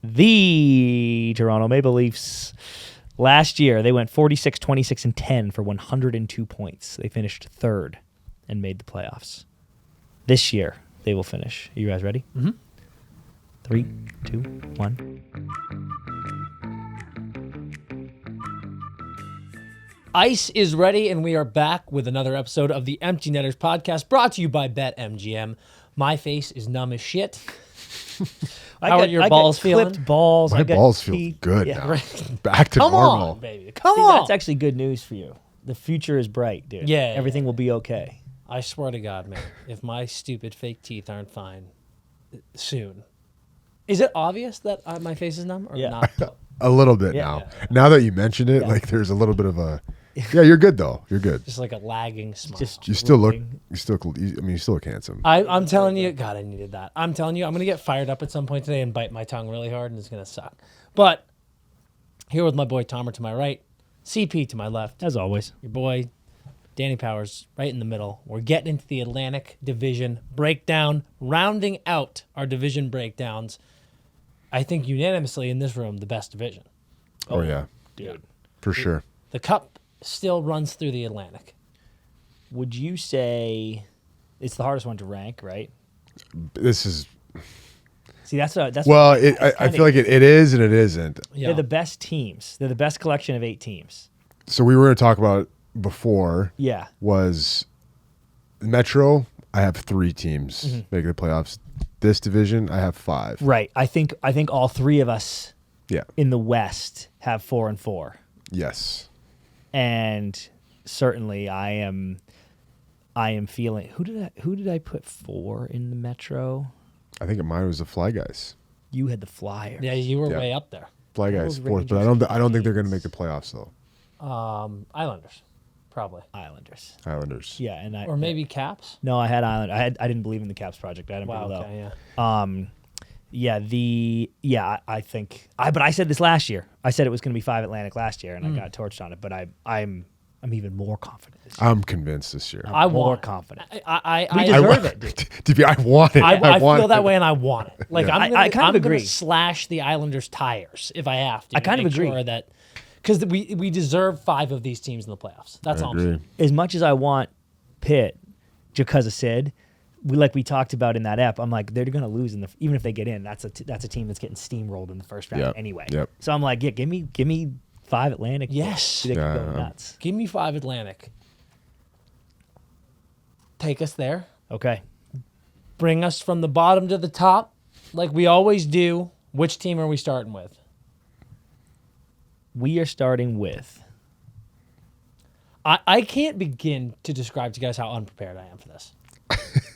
The Toronto Maple Leafs. Last year, they went 46, 26, and 10 for 102 points. They finished third and made the playoffs. This year, they will finish. Are you guys ready? Mm-hmm. 3, 2, 1. Ice is ready, and we are back with another episode of the Empty Netters podcast, brought to you by BetMGM. My face is numb as shit. How are your balls feeling? Clipped balls. My balls feel good Yeah, now. right. Back to Come normal. on, baby. Come See, on. that's actually good news for you. The future is bright, dude. Yeah. Everything will be okay. I swear to God, man, if my stupid fake teeth aren't fine soon. Is it obvious that my face is numb or Yeah. not? A little bit Yeah. now. Now that you mention it, Yeah. like there's a little bit of a. Yeah, you're good though. You're good. Just like a lagging smile. Just You still look. drooping. You still. You still look handsome. I'm telling you, God, I needed that. I'm telling you, I'm going to get fired up at some point today and bite my tongue really hard, and it's going to suck. But here with my boy Tomer to my right, CP to my left, As always. your boy Danny Powers right in the middle. We're getting into the Atlantic Division breakdown, rounding out our division breakdowns. I think unanimously in this room, the best division. Oh yeah, Dude. for sure. The Cup still runs through the Atlantic. Would you say it's the hardest one to rank, right? This is. See, that's Well, I feel like it is and it isn't. Yeah. they're the best teams. They're the best collection of 8 teams. So we were going to talk about before Yeah. was Metro. I have 3 teams making the playoffs. This division, I have 5. Right. I think all 3 of us Yeah. in the West have 4 and 4. Yes. And certainly I am feeling who did I put 4 in the Metro? I think mine was the Fly Guys. You had the Flyers. Yeah, you were Yeah. way up there. Fly Those Guys 4th, but Rangers I don't think they're going to Canadiens. make the playoffs though. Islanders, probably. Islanders. Islanders. Yeah, and Or maybe Caps. No, I had Island. I didn't believe in the Caps project. I had them Wow, pretty low. okay, yeah. I think but I said this last year. I said it was going to be 5 Atlantic last year, and I got torched on it. But I'm even more confident this year. I'm convinced this year. I more want confident. I We I, deserve it, dude. DP, I want it. I want feel that it. way, and I want it. Like Yeah. I'm I kind of gonna agree. slash the Islanders' tires if I have to. I kind of make agree. Sure that because we deserve 5 of these teams in the playoffs. That's I all I'm agree. saying. As much as I want Pitt, because of Sid, we talked about in that app, I'm like, they're going to lose even if they get in. That's a team that's getting steamrolled in the first round Yep. anyway. Yep. So I'm like, yeah, give me 5 Atlantic. Yes. They Yeah, could go yeah. nuts. Give me 5 Atlantic. Take us there. Okay. Bring us from the bottom to the top, like we always do. Which team are we starting with? We are starting with I can't begin to describe to you guys how unprepared I am for this.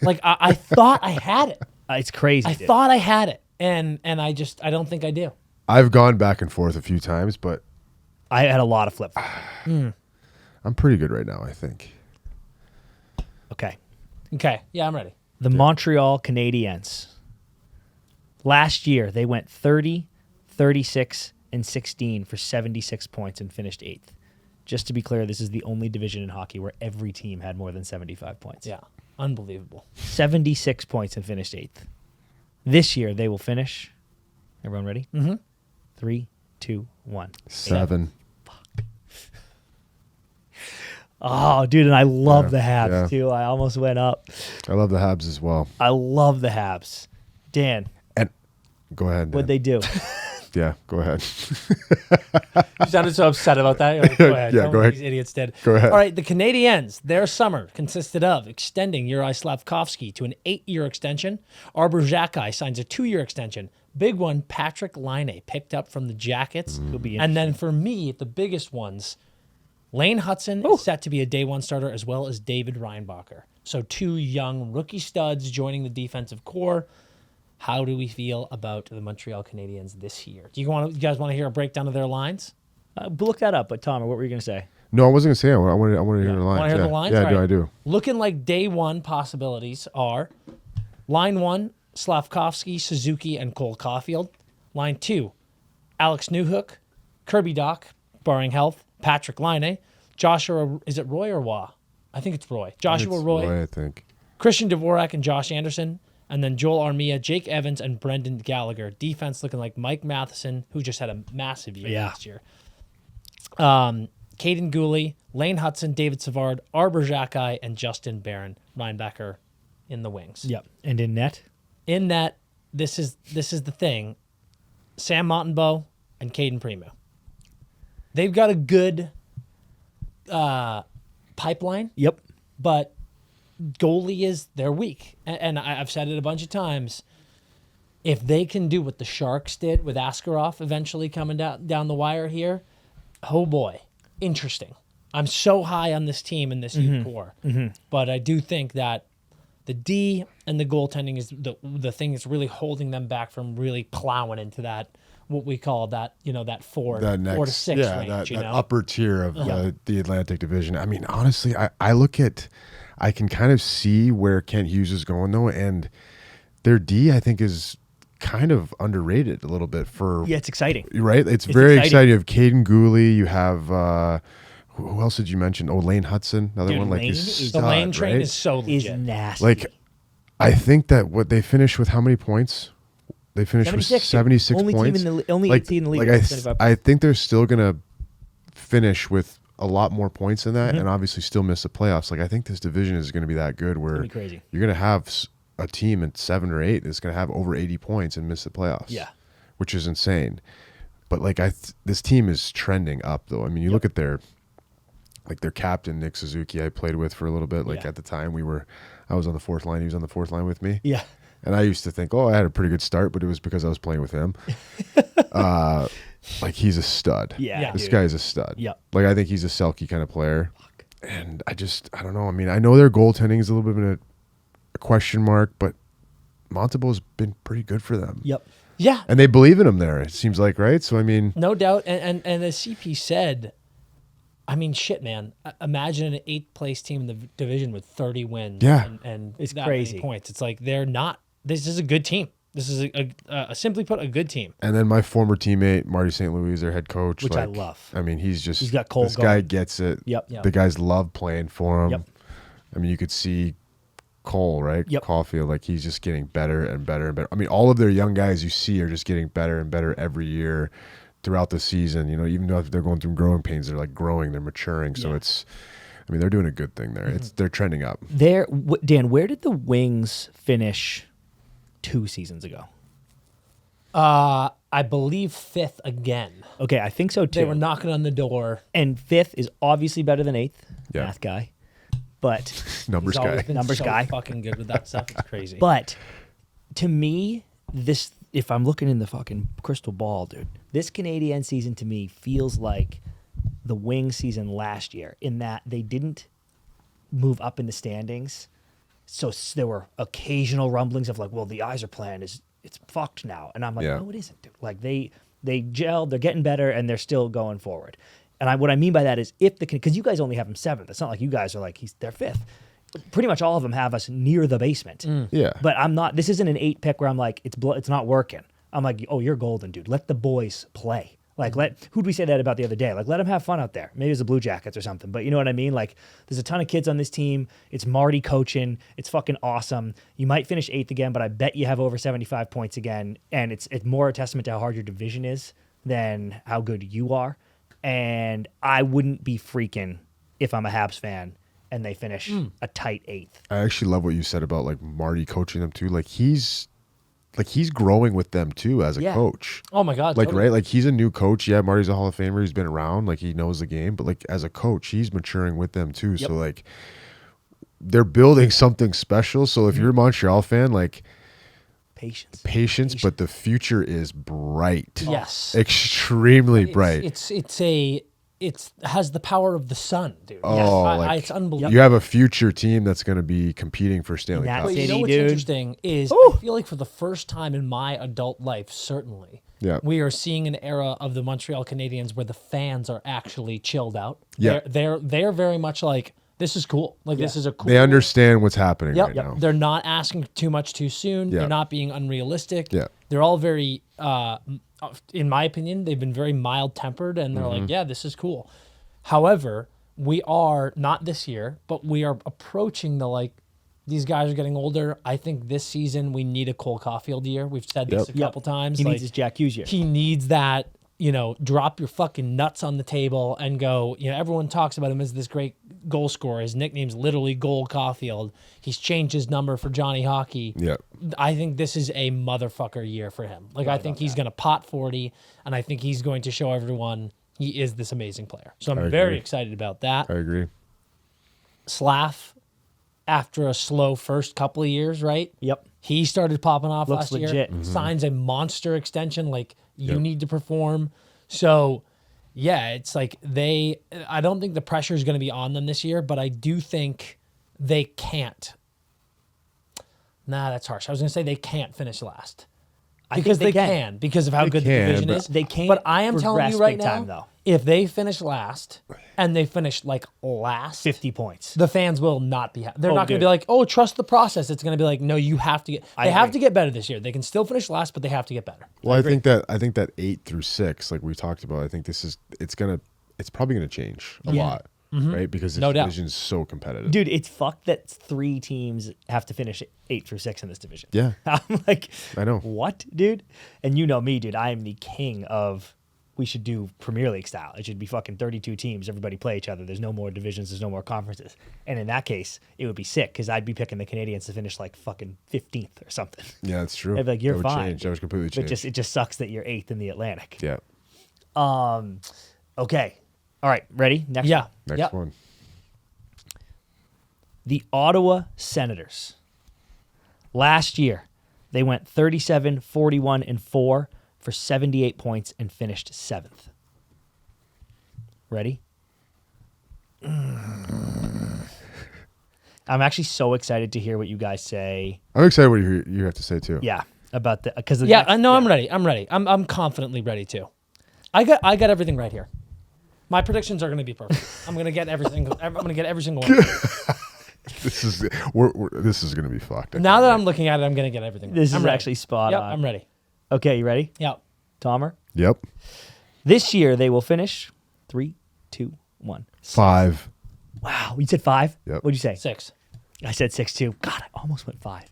Like I thought I had it. it's crazy. I dude. thought I had it, and I don't think I do. I've gone back and forth a few times, but I had a lot of flip. I'm pretty good right now, I think. Okay. Okay, yeah, I'm ready. The Montreal Canadiens. Last year, they went 30, 36, and 16 for 76 points and finished 8th. Just to be clear, this is the only division in hockey where every team had more than 75 points. Yeah, unbelievable. 76 points and finished 8th. This year, they will finish. Everyone ready? Mm-hmm. 3, 2, 1. 7. Oh, dude, and I love the Habs, yeah. too. I almost went up. I love the Habs as well. I love the Habs. Dan, And go ahead. what'd Dan. they do? Yeah, go ahead. You sounded so upset about that. You're like, go ahead. Yeah, Tell go me ahead. These idiots did. Go ahead. All right, the Canadiens, their summer consisted of extending Juraj Slavkovsky to an 8-year extension. Arbor Xhekaj signs a 2-year extension. Big one, Patrick Laine picked up from the Jackets. He'll be And then for me, the biggest ones, Lane Hudson is set to be a day one starter, as well as David Reinbacher. So 2 young rookie studs joining the defensive core. How do we feel about the Montreal Canadiens this year? Do you guys want to hear a breakdown of their lines? Look that up, but Tom, what were you going to say? No, I wasn't going to say it. I want to hear the lines. Want to hear yeah. the lines? Yeah, All right. I do. Looking like day one possibilities are line 1, Slavkovsky, Suzuki, and Cole Caulfield. Line 2, Alex Newhook, Kirby Doc, barring health, Patrick Laine, Joshua, is it Roy or Wah? I think it's Roy. Joshua It's Roy, I think. Christian Dvorak, and Josh Anderson. And then Joel Armia, Jake Evans, and Brendan Gallagher. Defense looking like Mike Matheson, who just had a massive year last year. Caden Gooley, Lane Hudson, David Savard, Arbor Xhekaj, and Justin Barron. Ryan Becker in the wings. Yep. And in net? In net, this is the thing. Sam Montembeault and Caden Primo. They've got a good pipeline. Yep. But goalie is their weak. And I've said it a bunch of times. If they can do what the Sharks did with Askarov eventually coming down the wire here, oh boy, interesting. I'm so high on this team and this youth core. But I do think that the D and the goaltending is the thing that's really holding them back from really plowing into that, what we call that, that 4 to 6 range. That upper tier of the Atlantic Division. I mean, honestly, I can kind of see where Kent Hughes is going, though, and their D, I think, is kind of underrated a little bit for... Yeah, it's exciting. Right? It's very exciting. You have Caden Gooley. You have... who else did you mention? Oh, Lane Hudson, another Dude, one. Like Lane The Lane train right? is so legit. Is nasty. Like, I think that what they finished with, how many points? They finished with 76 only points. Only like, team in the league. Like I think they're still going to finish with a lot more points than that and obviously still miss the playoffs. Like, I think this division is going to be that good where crazy. You're going to have a team at 7 or 8 that's going to have over 80 points and miss the playoffs. Yeah. Which is insane. But, like, this team is trending up, though. I mean, you look at their captain, Nick Suzuki, I played with for a little bit. Like, at the time, I was on the fourth line. He was on the fourth line with me. Yeah. And I used to think, I had a pretty good start, but it was because I was playing with him. Like, he's a stud. Yeah, this dude. guy is a stud. Yep. Like, I think he's a Selke kind of player. And I don't know. I mean, I know their goaltending is a little bit of a question mark, but Montembeault's been pretty good for them. Yep. Yeah. And they believe in him there, it seems like, right? So, I mean... No doubt. And as CP said, I mean, shit, man. Imagine an 8th place team in the division with 30 wins. Yeah. And It's that crazy. many points. It's like they're not... This is a good team. This is simply put, a good team. And then my former teammate, Marty St. Louis, their head coach. Which I love. I mean, he's got Cole this guy going. gets it. Yep. The guys love playing for him. Yep. I mean, you could see Cole, right? Yep. Caulfield, like, he's just getting better and better and better. I mean, all of their young guys you see are just getting better and better every year throughout the season. Even though they're going through growing pains, they're like growing, they're maturing. So they're doing a good thing there. They're trending up. Dan, where did the Wings finish 2 seasons ago? I believe 5th again. Okay, I think so too. They were knocking on the door. And 5th is obviously better than 8th. Yeah. Math guy. But Numbers He's always guy. been Numbers so guy. fucking good with that stuff. It's crazy. But to me, this, if I'm looking in the fucking crystal ball, dude, this Canadian season to me feels like the Wings season last year in that they didn't move up in the standings. So there were occasional rumblings of like, well, the Yzer plan it's fucked now. And I'm like, no, it isn't, dude. Like they gelled, they're getting better, and they're still going forward. And what I mean by that is because you guys only have them 7th. It's not like you guys are like, they're 5th. Pretty much all of them have us near the basement. Yeah. But I'm not, this isn't an 8 pick where I'm like, it's not working. I'm like, oh, you're golden, dude. Let the boys play. Like, who'd we say that about the other day? Like, let them have fun out there. Maybe it's the Blue Jackets or something. But you know what I mean? Like, there's a ton of kids on this team. It's Marty coaching. It's fucking awesome. You might finish 8th again, but I bet you have over 75 points again. And it's more a testament to how hard your division is than how good you are. And I wouldn't be freaking if I'm a Habs fan and they finish a tight 8th. I actually love what you said about, like, Marty coaching them too. Like, he's growing with them too as a coach. Oh my God. Like, totally. right? Like, he's a new coach. Yeah, Marty's a Hall of Famer. He's been around. Like, he knows the game. But, like, as a coach, he's maturing with them too. Yep. So, like, they're building something special. So, if you're a Montreal fan, like, patience, but the future is bright. Yes. Extremely bright. It has the power of the sun, dude. Oh, it's unbelievable. You have a future team that's going to be competing for Stanley That Cup. But you City, know what's dude. interesting is I feel like for the first time in my adult life, certainly, we are seeing an era of the Montreal Canadiens where the fans are actually chilled out. Yeah. They're very much like, this is cool. Like, this is a cool. They understand what's happening right now. They're not asking too much too soon. Yeah. They're not being unrealistic. Yeah. They're all very, in my opinion, they've been very mild-tempered, and they're Mm-hmm. like, yeah, this is cool. However, we are, not this year, but we are approaching the, like, These guys are getting older. I think this season we need a Cole Caulfield year. We've said this a couple times. He needs his Jack Hughes year. He needs that, drop your fucking nuts on the table and go, everyone talks about him as this great goal scorer. His nickname's literally Goal Caulfield. He's changed his number for Johnny Hockey. Yeah. I think this is a motherfucker year for him. I think he's going to pot 40, and I think he's going to show everyone he is this amazing player. So I'm very excited about that. I agree. Slav, after a slow first couple of years, right? Yep. He started popping off Looks last year. legit. Mm-hmm. Signs a monster extension. You need to perform. So, yeah, it's I don't think the pressure is going to be on them this year, but I do think they can't. Nah, that's harsh. I was going to say they can't finish last. Because they can because of how good the division is. They can't. But I am telling you right now, though. if they finish last and they finish last, 50 points. the fans will not be happy. They're not going to dude. be like, "Oh, trust the process." It's going to be like, "No, you have to get." They have agree. to get better this year. They can still finish last, but they have to get better. Well, I think that 8 through 6, like we talked about, I think it's probably gonna change a lot, right? Because this division is so competitive. Dude, it's fucked that 3 teams have to finish 8 through 6 in this division. Yeah. I'm like, I know. What, dude? And you know me, dude. I am the king of. We should do Premier League style. It should be fucking 32 teams. Everybody play each other. There's no more divisions. There's no more conferences. And in that case, it would be sick because I'd be picking the Canadiens to finish fucking 15th or something. Yeah, that's true. I'd be like, you're that would fine. Change. That would completely change. It just sucks that you're 8th in the Atlantic. Yeah. Okay. All right. Ready? Next. Yeah. Next one. The Ottawa Senators. Last year, they went 37, 41, and 4 for 78 points and finished 7th. Ready? I'm actually so excited to hear what you guys say. I'm excited what you have to say too. Yeah, about the because I'm ready. I'm ready. I'm confidently ready too. I got everything right here. My predictions are going to be perfect. I'm going to get everything. I'm going to get every single one. This is going to be fucked. Now that I'm looking at it, I'm going to get everything. This I'm is ready. actually spot Yep, on. I'm ready. Okay, you ready? Yep. Tomer? Yep. This year they will finish 3, 2, 1. 5. Wow, you said 5? Yep. What'd you say? 6. I said 6 too. God, I almost went 5.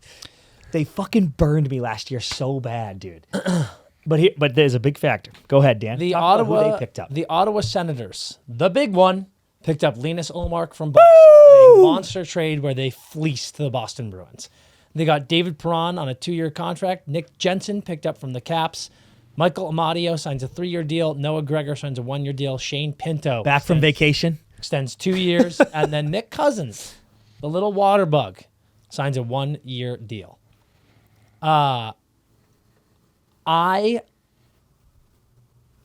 They fucking burned me last year so bad, dude. But there's a big factor. Go ahead, Dan. The Talk about Ottawa who they picked up. The Ottawa Senators, the big one, picked up Linus Ullmark from Boston. A monster trade where they fleeced the Boston Bruins. They got David Perron on a 2-year contract. Nick Jensen picked up from the Caps. Michael Amadio signs a 3-year deal. Noah Gregor signs a 1-year deal. Shane Pinto Back from vacation. extends 2 years. And then Nick Cousins, the little water bug, signs a 1-year deal. I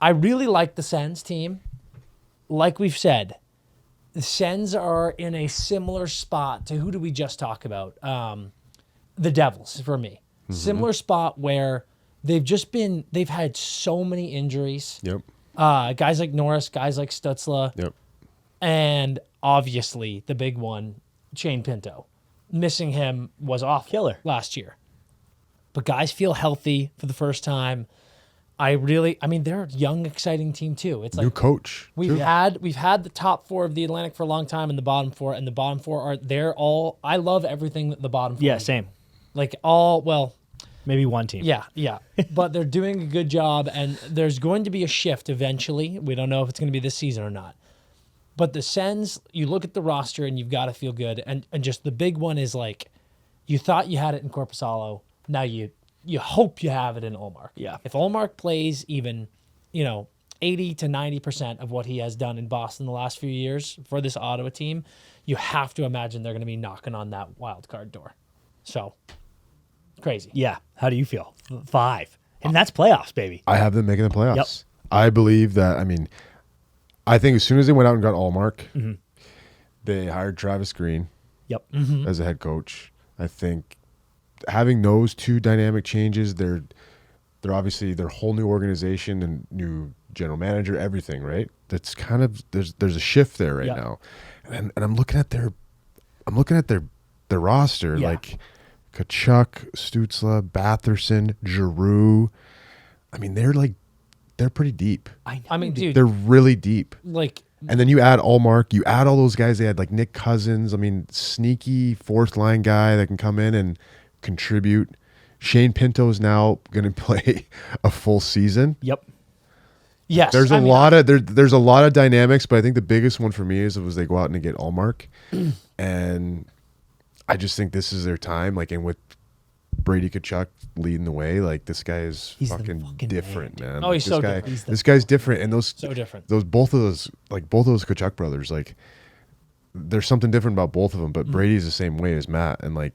really like the Sens team. Like we've said, the Sens are in a similar spot to who do we just talk about? The Devils, for me. Mm-hmm. Similar spot where they've had so many injuries. Yep. Guys like Norris, guys like Stutzla. Yep. And obviously the big one, Shane Pinto. Missing him was awful Killer. last year. But guys feel healthy for the first time. They're a young, exciting team too. It's like New coach. we've had the top 4 of the Atlantic for a long time, and the bottom 4, and the bottom 4 they're all. I love everything that the bottom 4. Yeah, do. same. Maybe one team. Yeah. But they're doing a good job, and there's going to be a shift eventually. We don't know if it's going to be this season or not. But the Sens, you look at the roster, and you've got to feel good. And just the big one is you thought you had it in Korpisalo. Now you hope you have it in Ullmark. Yeah. If Ullmark plays even, 80 to 90% of what he has done in Boston the last few years for this Ottawa team, you have to imagine they're going to be knocking on that wild card door. So, crazy. Yeah. How do you feel? 5. And that's playoffs, baby. I have them making the playoffs. Yep. I believe that. I think as soon as they went out and got Ullmark, they hired Travis Green Yep. as a head coach. I think having those 2 dynamic changes, they're obviously their whole new organization and new general manager, everything, right? That's kind of there's a shift there right now, and I'm looking at their roster like Kachuk, Stutzla, Batherson, Giroux. They're pretty deep. Dude, They're really deep. And then you add Allmark, you add all those guys. They had like Nick Cousins. I mean, sneaky fourth line guy that can come in and contribute. Shane Pinto is now going to play a full season. Yep. Yes. There's a lot of dynamics, but I think the biggest one for me was they go out and get Allmark, and I just think this is their time. Like, and with Brady Tkachuk leading the way, like this guy is fucking different, man. Oh, he's this so guy, different. This guy's different, and so different. Both of those Tkachuk brothers, like there's something different about both of them. But Brady's the same way as Matt, and like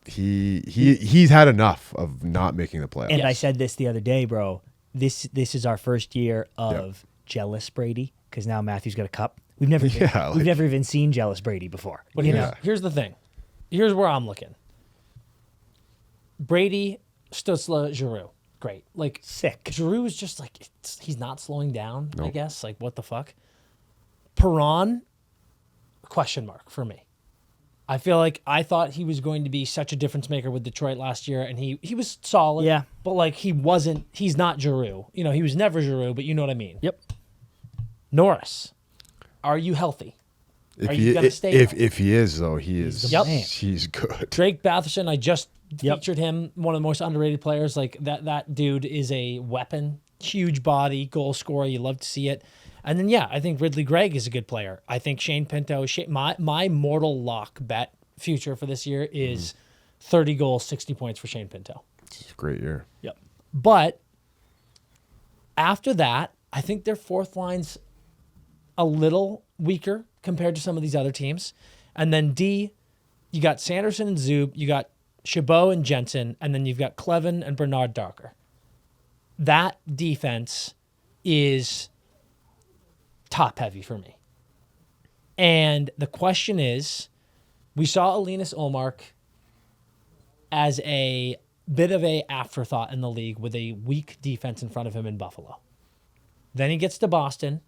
he's had enough of not making the playoffs. And I said this the other day, bro. This is our first year of jealous Brady because now Matthew's got a cup. We've never even seen jealous Brady before. But here's the thing. Here's where I'm looking. Brady, Stützle, Giroux, great. Like sick. Giroux is just like he's not slowing down. Nope. I guess like what the fuck. Perron, question mark for me. I feel like I thought he was going to be such a difference maker with Detroit last year, and he was solid. Yeah. But like he's not Giroux. You know, he was never Giroux, but you know what I mean. Yep. Norris, are you healthy? If are you gonna stay healthy? If he is though, he is. Yep. He's good. Drake Batherson, I just featured him, one of the most underrated players. Like that dude is a weapon, huge body, goal scorer. You love to see it. And then, I think Ridley Gregg is a good player. I think Shane Pinto, my mortal lock bet future for this year is 30 goals, 60 points for Shane Pinto. It's a great year. Yep. But after that, I think their fourth line's a little weaker compared to some of these other teams. And then D, you got Sanderson and Zub, you got Chabot and Jensen, and then you've got Clevin and Bernard Darker. That defense is top heavy for me. And the question is, we saw Linus Ullmark as a bit of a afterthought in the league with a weak defense in front of him in Buffalo. Then he gets to Boston,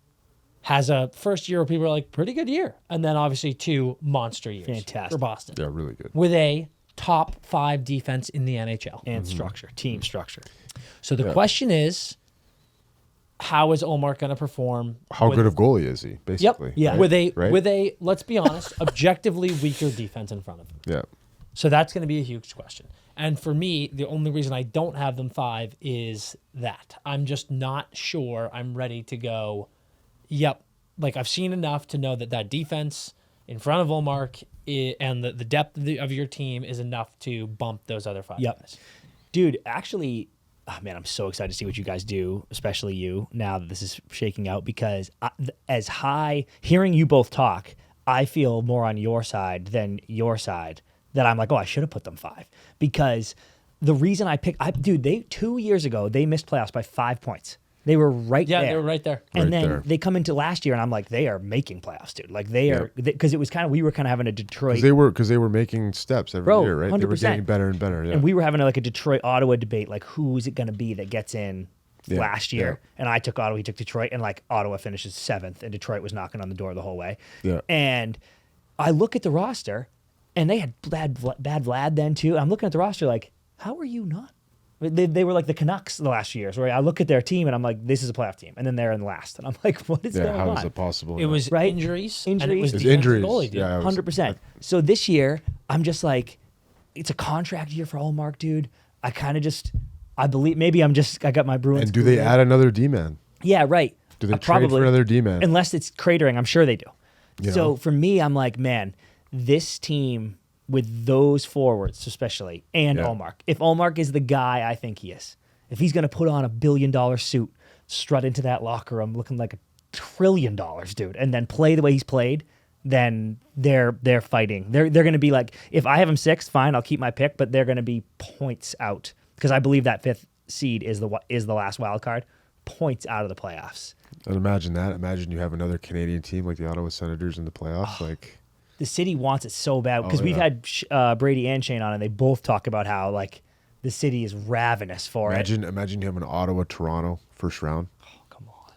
has a first year where people are like, pretty good year. And then obviously 2 monster years for Boston. Yeah, really good. With a top 5 defense in the NHL. And team structure. So the question is, how is Ullmark going to perform? How good of goalie is he, basically? Yep. Yeah. Right? With a, let's be honest, objectively weaker defense in front of him. Yeah. So that's going to be a huge question. And for me, the only reason I don't have them 5 is that. I'm just not sure I'm ready to go, yep. Like I've seen enough to know that defense in front of Ullmark and the depth of your team is enough to bump those other 5 guys. Dude, actually, oh man, I'm so excited to see what you guys do, especially you, now that this is shaking out, because hearing you both talk, I feel more on your side than your side, that I'm like, oh, I should have put them 5. Because the reason I picked, 2 years ago, they missed playoffs by 5 points. They were right there. Yeah, they were right there. And then they come into last year, and I'm like, they are making playoffs, dude. Like they are, because it was we were kind of having a Detroit. Because they were making steps every year, right? 100%. They were getting better and better. Yeah. And we were having a Detroit Ottawa debate, like who is it going to be that gets in last year? Yeah. And I took Ottawa, he took Detroit, and Ottawa finishes 7th, and Detroit was knocking on the door the whole way. Yeah. And I look at the roster, and they had bad Vlad then too. I'm looking at the roster like, how are you not? They were like the Canucks the last few years, where I look at their team and I'm like, this is a playoff team, and then they're in last, and I'm like, what is going on? How is it possible? It was injuries. And it was injuries. Goalie, dude. 100%. So this year, I'm just like, it's a contract year for Ullmark, dude. I kind of I believe maybe I got my Bruins. And do they add another D-man? Yeah, right. Do they trade for another D-man? Unless it's cratering, I'm sure they do. So for me, I'm like, man, this team with those forwards especially, and Ullmark. If Ullmark is the guy I think he is, if he's going to put on a $1 billion suit, strut into that locker room looking like $1 trillion, dude, and then play the way he's played, then they're fighting. They're going to be like, if I have him 6th, fine, I'll keep my pick, but they're going to be points out, because I believe that 5th seed is the last wild card, points out of the playoffs. And imagine that. Imagine you have another Canadian team like the Ottawa Senators in the playoffs, the city wants it so bad, because we've had Brady and Shane on, and they both talk about how the city is ravenous for it. Imagine you have an Ottawa-Toronto first round. Oh, come on,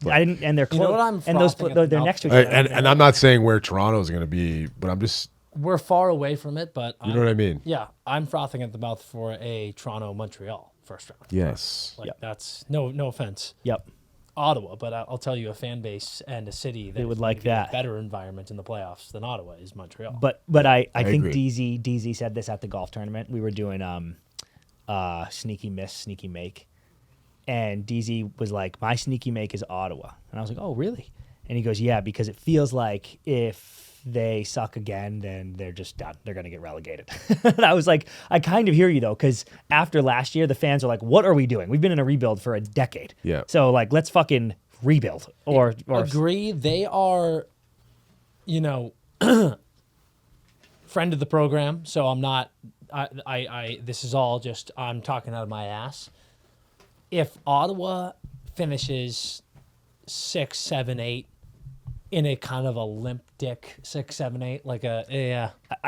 dude! I didn't, and they're close. You know what I'm and they're next to each other. And I'm not saying where Toronto is going to be, but I'm just. We're far away from it, but you know what I mean. Yeah, I'm frothing at the mouth for a Toronto-Montreal first round. Yes. That's no offense. Yep. Ottawa, but I'll tell you a fan base and a city that would is like gonna be that. a better environment in the playoffs than Ottawa is Montreal. But I think agree. DZ said this at the golf tournament. We were doing sneaky miss, sneaky make. And DZ was like, my sneaky make is Ottawa. And I was like, oh, really? And he goes, yeah, because it feels like if they suck again, then they're just done. They're going to get relegated. And I was like, I kind of hear you, though, because after last year, the fans are like, what are we doing? We've been in a rebuild for a decade. Yeah. So, like, let's fucking rebuild. Or agree. They are, friend of the program. So I'm not, this is all just, I'm talking out of my ass. If Ottawa finishes 6, 7, 8 in a kind of a limp dick 6, 7, 8, like I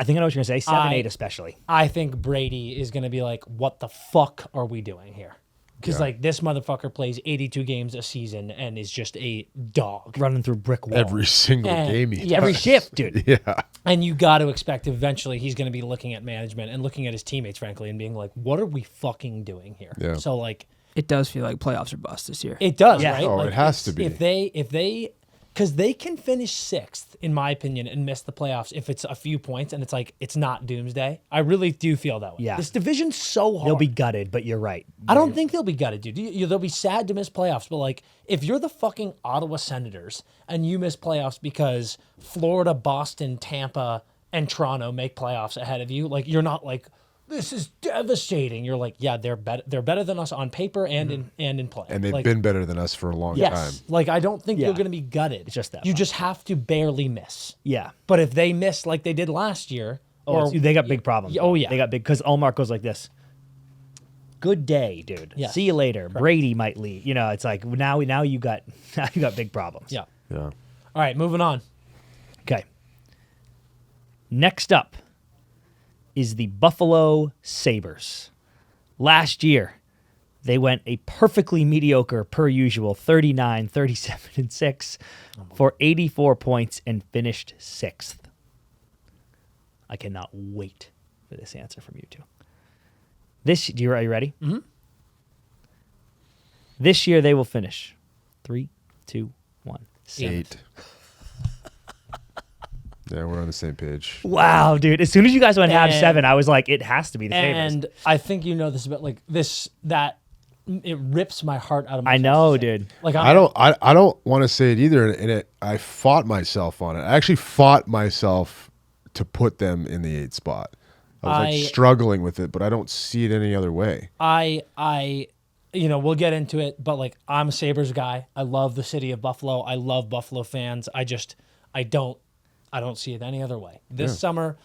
think I know what you're going to say. 7, 8 especially. I think Brady is going to be like, what the fuck are we doing here? Because this motherfucker plays 82 games a season and is just a dog. Running through brick walls. Every single game he Every does. shift, dude. Yeah. And you got to expect eventually he's going to be looking at management and looking at his teammates, frankly, and being like, what are we fucking doing here? Yeah. So, like, It does feel like playoffs are bust this year. it does, Yeah. right? Oh, Like, it has to be. If they, because they can finish 6th, in my opinion, and miss the playoffs if it's a few points and it's like, it's not doomsday. I really do feel that way. Yeah. This division's so hard. They'll be gutted, but you're right. I don't think they'll be gutted, dude. They'll be sad to miss playoffs, but like, if you're the fucking Ottawa Senators and you miss playoffs because Florida, Boston, Tampa, and Toronto make playoffs ahead of you, like, you're not like, this is devastating. You're like, yeah, they're better. They're better than us on paper and in play. And they've like, been better than us for a long yes. time. Like, I don't think Yeah. you're going to be gutted. It's just that you much. just have to barely miss. Yeah. But if they miss like they did last year, They got big problems. Oh, yeah. They got big, because Allmark goes like this. Good day, dude. Yes. See you later. Brady might leave. It's like now you got big problems. yeah. Yeah. All right, moving on. Okay. Next up is the Buffalo Sabres. Last year, they went a perfectly mediocre, per usual, 39, 37, and 6 for 84 points and finished 6th. I cannot wait for this answer from you two. Are you ready? Mm-hmm. This year, they will finish 3, 2, 1, 7. 8. Yeah, we're on the same page. Wow, dude. As soon as you guys went Habs And- 7, I was like, it has to be the Sabres. And I think you know this about like this that it rips my heart out of my I chest know, to say. dude. Like I don't want to say it either, and I fought myself on it. I actually fought myself to put them in the 8th spot. I was like struggling with it, but I don't see it any other way. We'll get into it, but like I'm a Sabres guy. I love the city of Buffalo. I love Buffalo fans. I don't see it any other way. This summer,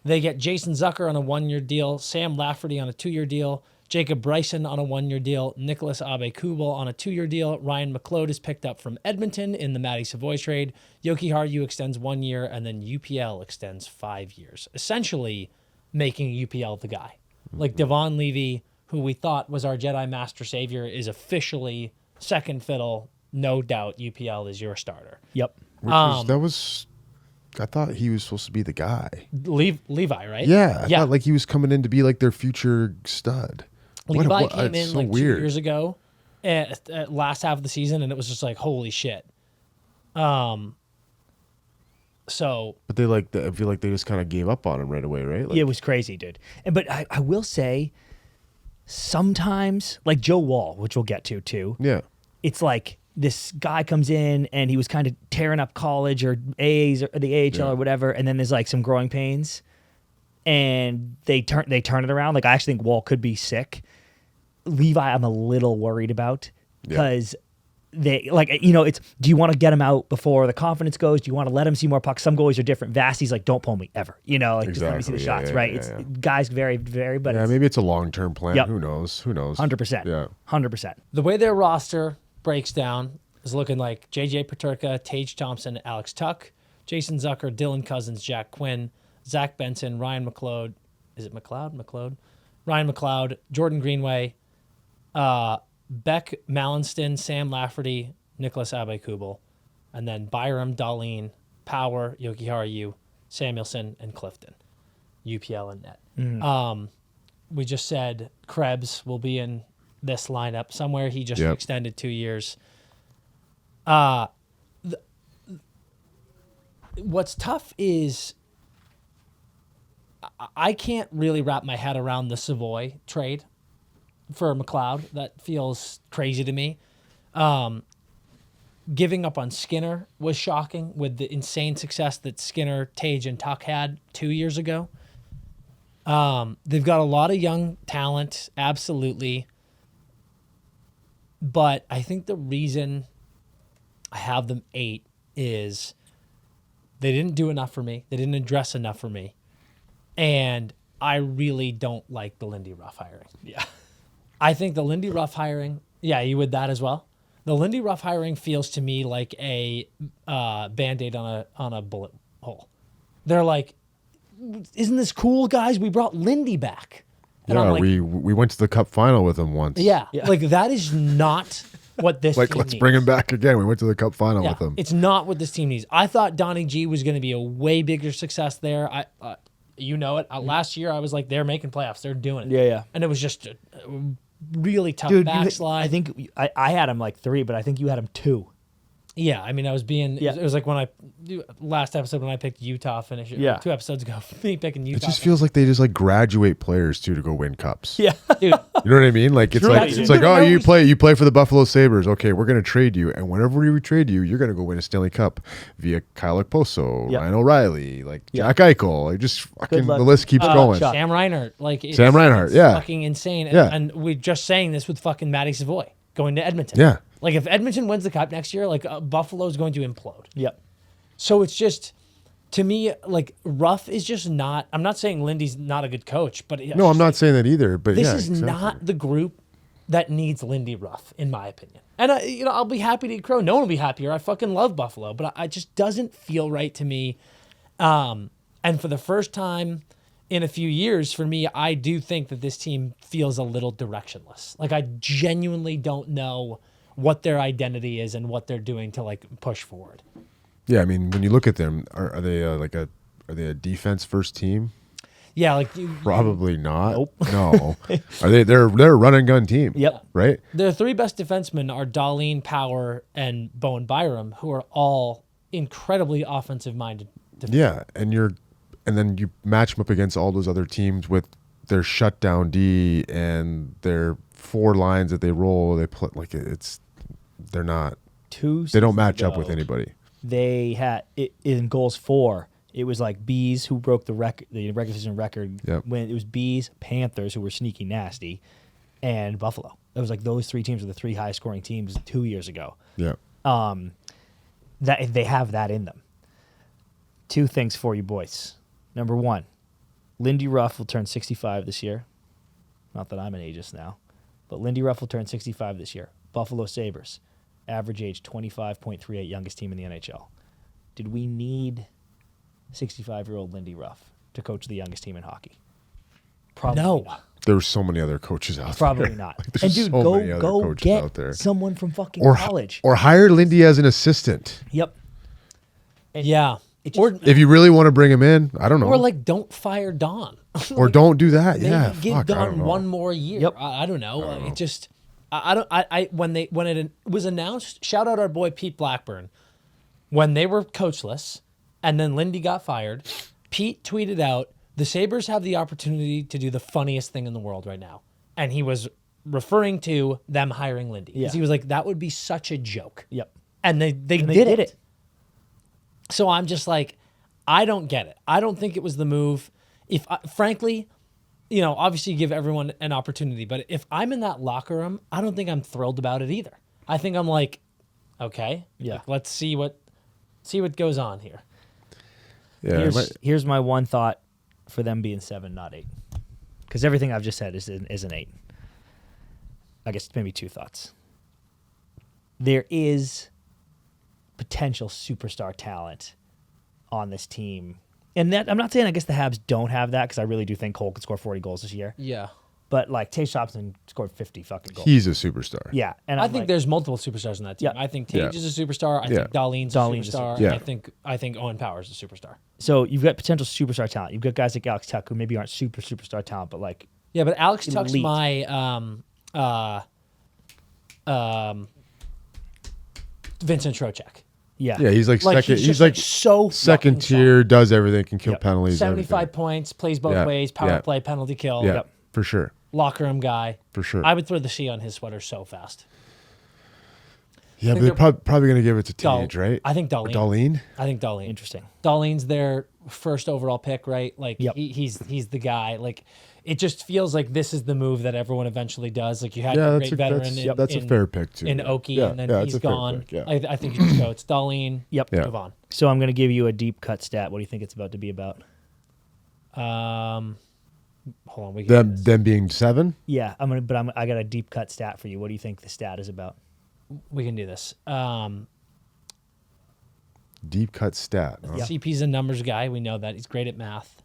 they get Jason Zucker on a 1-year deal, Sam Lafferty on a 2-year deal, Jacob Bryson on a 1-year deal, Nicholas Abe-Kubel on a 2-year deal. Ryan McLeod is picked up from Edmonton in the Matty Savoy trade. Yoki Haru extends 1 year, and then UPL extends 5 years, essentially making UPL the guy. Like Devon Levy, who we thought was our Jedi Master Savior, is officially second fiddle. No doubt UPL is your starter. Yep. I thought he was supposed to be the guy. Levi, right? Yeah, I thought like he was coming in to be like their future stud. Levi came it's in so like weird. 2 years ago, at last half of the season, and it was just like, holy shit. So, But I feel like they just kind of gave up on him right away, right? Like, Yeah, it was crazy, dude. But I will say, sometimes, like Joe Wall, which we'll get to too, yeah. it's like this guy comes in and he was kind of tearing up college or AAs or the AHL or whatever, and then there's like some growing pains, and they turn it around. Like I actually think Wall could be sick. Levi, I'm a little worried about because they it's, do you want to get him out before the confidence goes? Do you want to let him see more pucks? Some goalies are different. Vassey's like, don't pull me ever. Just let me see the Exactly. shots, Yeah, right? yeah, It's yeah. guys very, very, but Yeah, maybe it's a long-term plan. Yep. Who knows? 100%. Yeah. 100%. the way their roster breaks down is looking like JJ Peterka, Tage Thompson, Alex Tuck, Jason Zucker, Dylan Cousins, Jack Quinn, Zach Benson, Ryan McLeod. Is it McLeod? McLeod? Ryan McLeod, Jordan Greenway, Beck Mallinston, Sam Lafferty, Nicholas Abe-Kubel, and then Byram, Darlene, Power, Yoki Haru, Samuelson, and Clifton. UPL and net. We just said Krebs will be in this lineup somewhere. He just extended 2 years. What's tough is I can't really wrap my head around the Savoy trade for McLeod. That feels crazy to me. Giving up on Skinner was shocking with the insane success that Skinner, Tage, and Tuck had 2 years ago. They've got a lot of young talent, absolutely. But I think the reason I have them 8 is they didn't do enough for me. They didn't address enough for me. And I really don't like the Lindy Ruff hiring. Yeah. I think the Lindy Ruff hiring, yeah, you would that as well? The Lindy Ruff hiring feels to me like a Band-Aid on a bullet hole. They're like, isn't this cool, guys? We brought Lindy back. And I'm like, we went to the Cup final with him once. yeah, like that is not what this Like, team let's needs. bring him back again. We went to the Cup final Yeah, with him. it's not what this team needs. I thought Donnie G was going to be a way bigger success there. You know it. Last year, I was like, they're making playoffs. They're doing it. Yeah. And it was just a really tough Dude, backslide. I think I had him like 3, but I think you had him 2. Yeah, I mean, I was being. Yeah. It was like when last episode when I picked Utah finish. Yeah. 2 episodes ago, me picking Utah. It just feels like they just like graduate players too to go win cups. Yeah. dude. You know what I mean? Like it's True. like Yeah, it's like, dude. oh, you play for the Buffalo Sabres. Okay, we're gonna trade you, and whenever we trade you, you're gonna go win a Stanley Cup via Kyle Okposo, Yeah. Ryan O'Reilly, like Yeah. Jack Eichel. Like just fucking luck. the list keeps going. shot. Sam Reinhart, like it's, Sam Reinhart, it's yeah. fucking insane. Yeah. And we're just saying this with fucking Matty Savoy going to Edmonton. Yeah. Like if Edmonton wins the Cup next year, like Buffalo's going to implode. Yep. So it's just, to me, like Ruff is just not. I'm not saying Lindy's not a good coach, but No, I'm not saying that either. But this yeah, is exactly. not the group that needs Lindy Ruff, in my opinion. And I'll be happy to eat crow. No one will be happier. I fucking love Buffalo, but I just doesn't feel right to me. And for the first time in a few years, for me, I do think that this team feels a little directionless. Like I genuinely don't know what their identity is and what they're doing to like push forward. Yeah, I mean, when you look at them, are they are they a defense first team? Yeah, like Probably not. Nope. No. Are they? They're a run and gun team. Yep. Right. their 3 best defensemen are Darlene, Power, and Bowen Byram, who are all incredibly offensive minded. Yeah, and then you match them up against all those other teams with their shutdown D and their 4 lines that they roll. They play like they're not. 2 They don't match seasons up with ago, anybody. They had in goals 4. It was like Bees who broke the regular season record. Yep. When it was Bees, Panthers who were sneaky nasty, and Buffalo. It was like those 3 teams were the 3 highest scoring teams 2 years ago. Yeah. That they have that in them. 2 things for you boys. Number 1, Lindy Ruff will turn 65 this year. Not that I'm an ageist now, but Lindy Ruff will turn 65 this year. Buffalo Sabres, average age 25.38, youngest team in the NHL. Did we need 65-year-old Lindy Ruff to coach the youngest team in hockey? Probably No. not. There were so many other coaches out Probably there. not. Like, there's And dude, so many other go coaches get out there. someone from fucking Or college. or hire Lindy as an assistant. Yep. And Yeah. it just- Or If you really want to bring him in, I don't know. or like don't fire Don. Or don't do that. Maybe Yeah. give Fuck, I don't Don know. one more year. Yep. I don't know. It just I when it was announced, shout out our boy Pete Blackburn. When they were coachless and then Lindy got fired, Pete tweeted out, "The Sabres have the opportunity to do the funniest thing in the world right now." And he was referring to them hiring Lindy. 'Cause Yeah. He was like, that would be such a joke. Yep. And they And did it. So I'm just like, I don't get it. I don't think it was the move. Frankly, obviously you give everyone an opportunity, but if I'm in that locker room, I don't think I'm thrilled about it either. I think I'm like, okay, Yeah. like, let's see what goes on here. Yeah. Here's my one thought for them being 7, not 8. Because everything I've just said is an 8. I guess maybe 2 thoughts. There is potential superstar talent on this team. And that I'm not saying I guess the Habs don't have that, because I really do think Cole could score 40 goals this year. Yeah. But like Tage Thompson scored 50 fucking goals. He's a superstar. Yeah. And I I'm think like, there's multiple superstars in that team. Yeah. I think Tage Yeah. is a superstar. I Yeah. think Darlene's a Darlene's a superstar. superstar. And I think Owen Power's a superstar. so you've got potential superstar talent. You've got guys like Alex Tuck who maybe aren't superstar talent, but like Yeah, but Alex Tuck's Elite. my Vincent Trocheck. Yeah. Yeah, he's like Like second. he's He's just like so second fucking solid. tier, does everything, can kill Yep. penalties. 75 everything. points, plays both Yeah, ways, power yeah. play, penalty kill. Yeah, Yep. for sure. Locker room guy. For sure. I would throw the C on his sweater so fast. Yeah, but they're- they're probably going to give it to Dal- Tage, right? I think Darlene. Darlene? I think Darlene. Interesting. Darlene's their first overall pick, right? Like Yep. he's the guy. Like it just feels like this is the move that everyone eventually does. Like you had Yeah, a that's great a, veteran in, that's a in, fair pick, too. in yeah. Okie, Yeah, and then yeah, he's it's a fair gone. pick, yeah. I think you just go. It's Darlene. Yep. Yeah. Move on. So I'm going to give you a deep cut stat. What do you think it's about to be about? Hold on. We can do this. Them being 7? Yeah, I got a deep cut stat for you. What do you think the stat is about? We can do this. Deep cut stat. Huh? CP's a numbers guy. We know that he's great at math.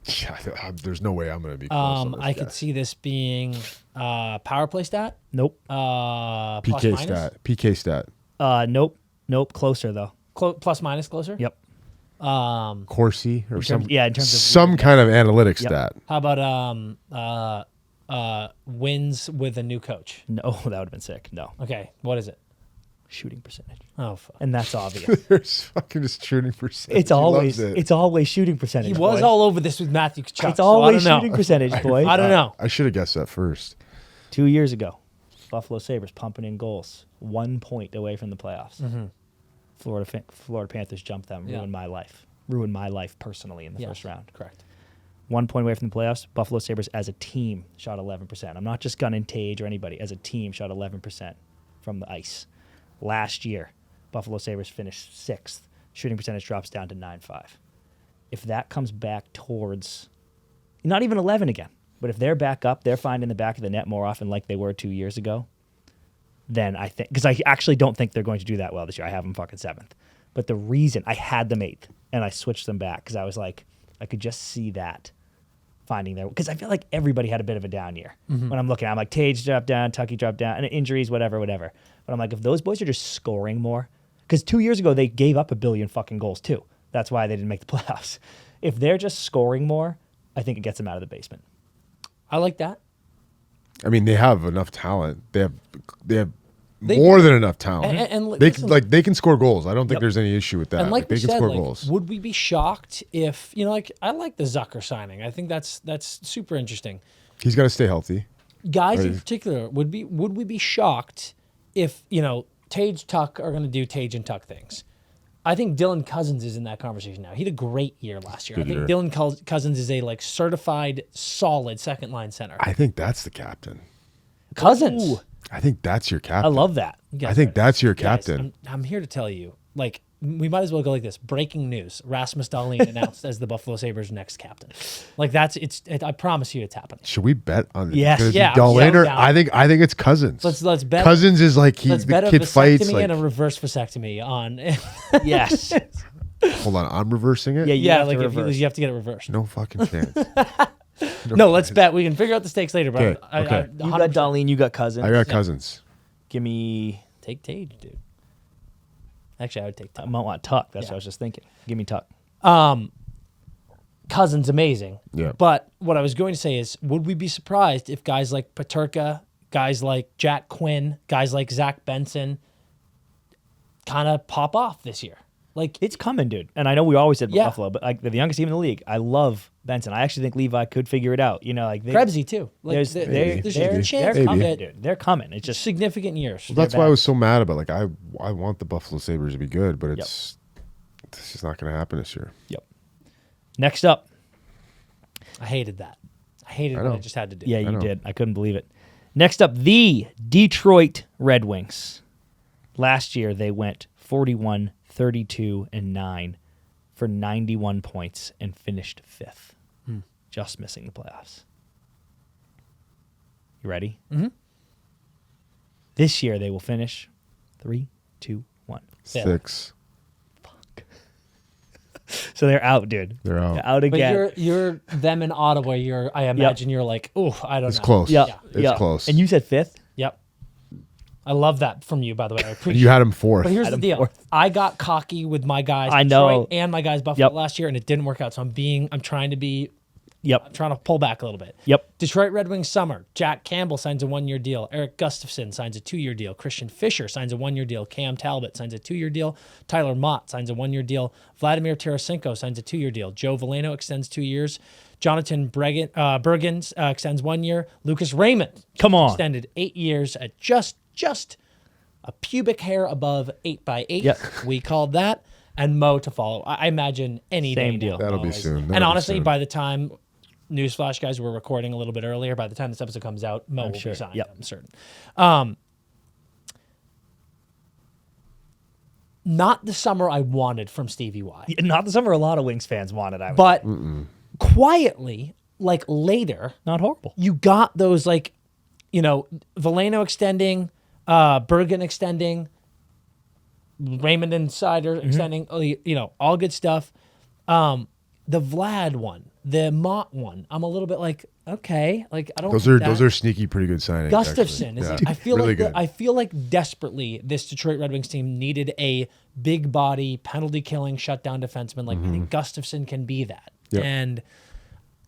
Yeah, there's no way I'm going to be close on this I guy. could see this being power play stat. Nope. Plus PK minus? stat. PK stat. Nope. Closer though. Plus minus closer. Yep. Corsi or In terms of some kind of analytics Yep. stat. How about wins with a new coach? No, that would have been sick. No. Okay, what is it? Shooting percentage. Oh, fuck. And that's obvious. There's fucking just shooting percentage. It's He always loves it. it's always shooting percentage. He was boy. all over this with Matthew Tkachuk. It's always so I don't shooting know. percentage, boy. I don't know. I should have guessed that first. 2 years ago, Buffalo Sabres pumping in goals, 1 point away from the playoffs. Florida Panthers jumped them, Yeah. ruined my life personally in the Yes, first round. Correct. 1 point away from the playoffs. Buffalo Sabres as a team shot 11%. I'm not just gunning Tage or anybody. As a team, shot 11% from the ice. Last year, Buffalo Sabres finished 6th. Shooting percentage drops down to 9.5. If that comes back towards, not even 11 again, but if they're back up, they're finding the back of the net more often like they were 2 years ago, then I think, because I actually don't think they're going to do that well this year. I have them fucking 7th. But the reason I had them 8th and I switched them back because I was like, I could just see that finding their, because I feel like everybody had a bit of a down year. When I'm looking, I'm like, Tage dropped down, Tucky dropped down, and injuries, whatever. But I'm like, if those boys are just scoring more, because 2 years ago they gave up 1 billion fucking goals too. That's why they didn't make the playoffs. If they're just scoring more, I think it gets them out of the basement. I like that. I mean, they have enough talent. They have more than enough talent. And they listen, they can score goals. I don't think Yep. there's any issue with that. And like they we can said, score like, goals. would we be shocked if I like the Zucker signing. I think that's super interesting. He's got to stay healthy. Guys in Right. particular, would we be shocked if Tage Tuck are going to do Tage and Tuck things? I think Dylan Cousins is in that conversation now. He had a great year last year. Good I think year. Dylan Cousins is a certified solid second line center. I think that's the captain. Cousins. Ooh, I think that's your I captain. love that. You guys I think are- that's your guys, captain. I'm here to tell you, we might as well go like this. Breaking news: Rasmus Dahlin announced as the Buffalo Sabres' next captain. I promise you, it's happening. Should we bet on it? Yes. Gonna be Yeah, Dahlin yeah, or- yeah. I think it's Cousins. Let's bet. Cousins is like Let's bet the a kid vasectomy fights like. and a reverse vasectomy on. Yes. Hold on, I'm reversing it. Yeah, you yeah, have to if reverse. you have to get it reversed. No fucking chance. No, let's bet. We can figure out the stakes later, but Okay, I okay. You got Darlene, you got Cousins. I got Cousins. Give me, take Tage, dude. Actually, I would take I Tuck. might want Tuck. That's Yeah. what I was just thinking. Give me Tuck. Cousins, amazing. Yeah. But what I was going to say is, would we be surprised if guys like Paterka, guys like Jack Quinn, guys like Zach Benson kind of pop off this year? It's coming, dude. And I know we always said Yeah. Buffalo, but they're the youngest team in the league. I love Benson. I actually think Levi could figure it out. Krebsy, too. There's There's just a maybe. chance they're to coming, get dude. They're coming. It's just significant years. Well, that's They're why I bad. was so mad about I want the Buffalo Sabres to be good, but it's just not going to happen this year. Yep. Next up. I hated that. I hated I what I know. just had to do. Yeah, you know. did. I couldn't believe it. Next up, the Detroit Red Wings. Last year, they went 41, 32, and 9 for 91 points and finished 5th, just missing the playoffs. You ready? Mhm. This year, they will finish 3, 2, 1. Yeah. 6. So they're out, dude. They're out. They're out But again. you're them in Ottawa. I imagine you're like, oh, I don't It's know. close. Yeah, It's yeah. close. And you said 5th? Yep. I love that from you, by the way. I appreciate You had him 4th. But here's Had the him deal. 4th. I got cocky with my guys I Detroit know. and my guys Buffalo Yep. last year, and it didn't work out. So I'm trying to be Yep. I'm trying to pull back a little bit. Yep. Detroit Red Wings summer. Jack Campbell signs a 1-year deal. Eric Gustafsson signs a 2-year deal. Christian Fischer signs a 1-year deal. Cam Talbot signs a 2-year deal. Tyler Mott signs a 1-year deal. Vladimir Tarasenko signs a 2-year deal. Joe Veleno extends 2 years. Jonathan Bergens extends 1 year. Lucas Raymond Come on. extended 8 years at just a pubic hair above 8x8. Yep. We called that. And Mo to follow. I imagine any Same day deal. now, That'll Mo be is- soon. And That'll be honestly, soon. by the time, newsflash, guys, we're recording a little bit earlier. By the time this episode comes out, Mo will sure. be signed. Yep. I'm certain. Not the summer I wanted from Stevie Y. Not the summer a lot of Wings fans wanted. I would But quietly, like later, not horrible. you got those like, Veleno extending, Bergen extending, Raymond Insider extending, all good stuff. The Vlad one, the Mott one, I'm a little bit like, okay, like I don't. Those think are that- sneaky, pretty good signings. Gustafsson is. actually. I feel really like good. I feel like desperately this Detroit Red Wings team needed a big body penalty killing shutdown defenseman. Like I think Gustafsson can be that, Yep. and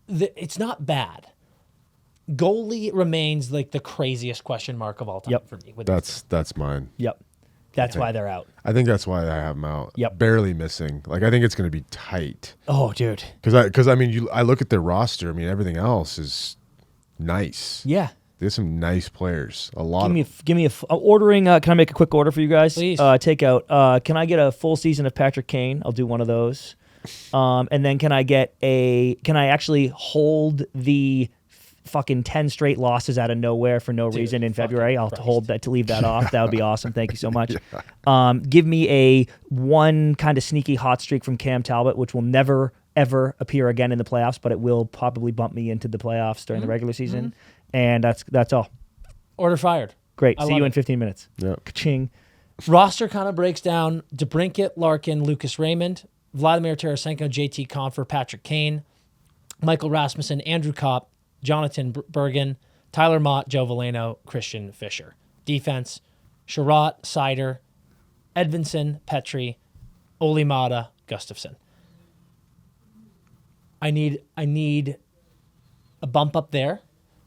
it's not bad. Goalie remains like the craziest question mark of all time Yep. for me. With this That's mine. Yep. That's why they're out. I think that's why I have them out. Yep. Barely missing. Like I think it's going to be tight. Oh, dude. Because I look at their roster. I mean, everything else is nice. Yeah. There's some nice players. A lot. Give me a ordering. Can I make a quick order for you guys? Please. Take out. Can I get a full season of Patrick Kane? I'll do one of those. And then can I actually hold the fucking 10 straight losses out of nowhere for no reason in February? I'll hold that to leave that off. That would be awesome. Thank you so much. Give me a one kind of sneaky hot streak from Cam Talbot, which will never ever appear again in the playoffs, but it will probably bump me into the playoffs during the regular season. And that's all. Order fired. Great. I See love you it. in 15 minutes. Yep. Ka-ching. Roster kind of breaks down: DeBrincat, Larkin, Lucas Raymond, Vladimir Tarasenko, JT Compher, Patrick Kane, Michael Rasmussen, Andrew Kopp, Jonathan Bergen, Tyler Mott, Joe Veleno, Christian Fischer. Defense: Sherratt, Seider, Edvinson, Petrie, Olimata, Gustafsson. I need a bump up there,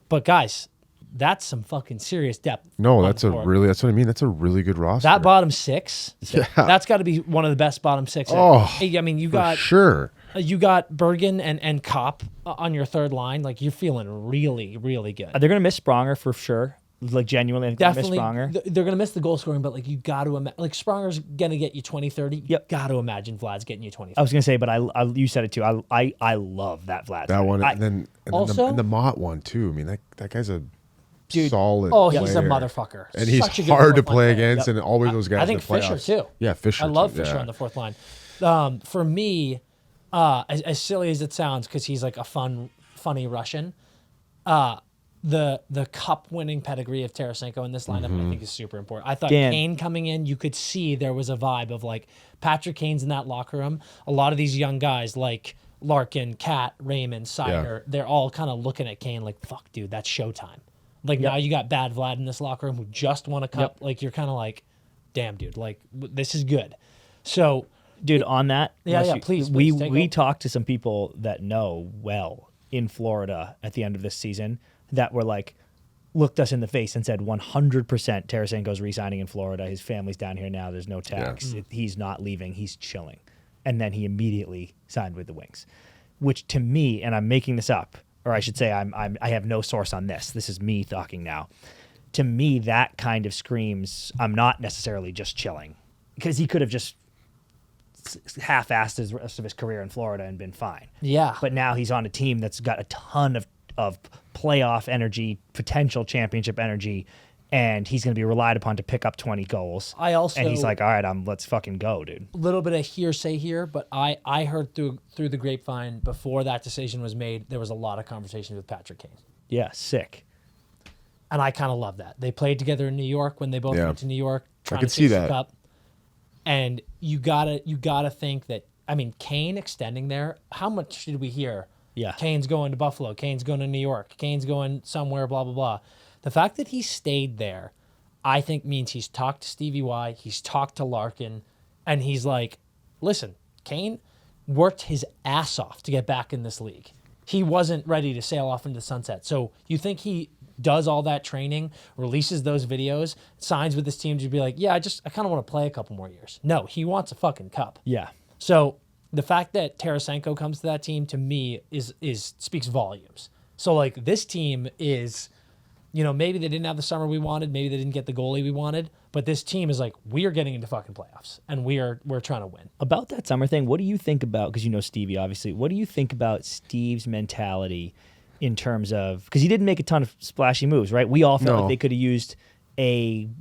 but guys, that's some fucking serious depth. No, on that's the board. what I mean. That's a really good roster. That bottom six, Yeah. that's got to be one of the best bottom six. Oh, I mean, you for got sure. you got Bergen and Kopp on your third line. Like you're feeling really, really good. They're going to miss Spronger for sure. Like genuinely, they're going to miss Definitely, Spronger. they're going to miss the goal scoring, but like you got to imagine, like Spronger's going to get you 20, 30. Yep. Got to imagine Vlad's getting you 20. I was going to say, but I you said it too. I love that Vlad. That one, I- and then Also- the Mott one too. I mean, that guy's a Dude. solid. Oh, he's a player. motherfucker. and he's Such a good hard to fourth line play player. against, and always those guys. I think in the Fisher playoffs. too. Yeah, Fisher. I love too. Fisher Yeah. on the fourth line. For me, as silly as it sounds, because he's like a funny Russian, the cup winning pedigree of Tarasenko in this lineup I think is super important. I thought Dan. Kane coming in, you could see there was a vibe of like Patrick Kane's in that locker room. A lot of these young guys like Larkin, Cat, Raymond, Seider, they're all kind of looking at Kane like, fuck, dude, that's showtime. Like now you got bad Vlad in this locker room who just won a cup. Like you're kind of like, damn, dude, like this is good. So Dude, on that, Yeah, unless please, we take we over. talked to some people that know well in Florida at the end of this season that were like, looked us in the face and said 100% Tarasenko's re-signing in Florida. His family's down here now. There's no tax. He's not leaving. He's chilling. And then he immediately signed with the Wings, which to me, and I'm making this up, or I should say I have no source on this. This is me talking now. To me, that kind of screams I'm not necessarily just chilling, because he could have just half-assed his rest of his career in Florida and been fine. yeah, But now he's on a team that's got a ton of playoff energy, potential championship energy, and he's going to be relied upon to pick up 20 goals. And he's like, all right, let's fucking go, dude. a little bit of hearsay here, but I heard through the grapevine before that decision was made, there was a lot of conversations with Patrick Kane. Yeah, sick. And I kind of love that. They played together in New York when they both Yeah. went to New York. trying could to see fix the that. Cup. And you gotta think that, I mean, Kane extending there, how much did we hear? Yeah. Kane's going to Buffalo. Kane's going to New York. Kane's going somewhere, blah, blah, blah. The fact that he stayed there, I think means he's talked to Stevie Y, he's talked to Larkin, and he's like, listen, Kane worked his ass off to get back in this league. he wasn't ready to sail off into the sunset. So you think he does all that training, releases those videos, signs with this team to be like, yeah, I kind of want to play a couple more years. No, he wants a fucking cup. Yeah. So the fact that Tarasenko comes to that team, to me, is speaks volumes. So like this team is, maybe they didn't have the summer we wanted, maybe they didn't get the goalie we wanted, but this team is like, we are getting into fucking playoffs and we're trying to win. About that summer thing, what do you think about, because you know Stevie, obviously, what do you think about Steve's mentality in terms of, because he didn't make a ton of splashy moves, right? We all felt like they could have used an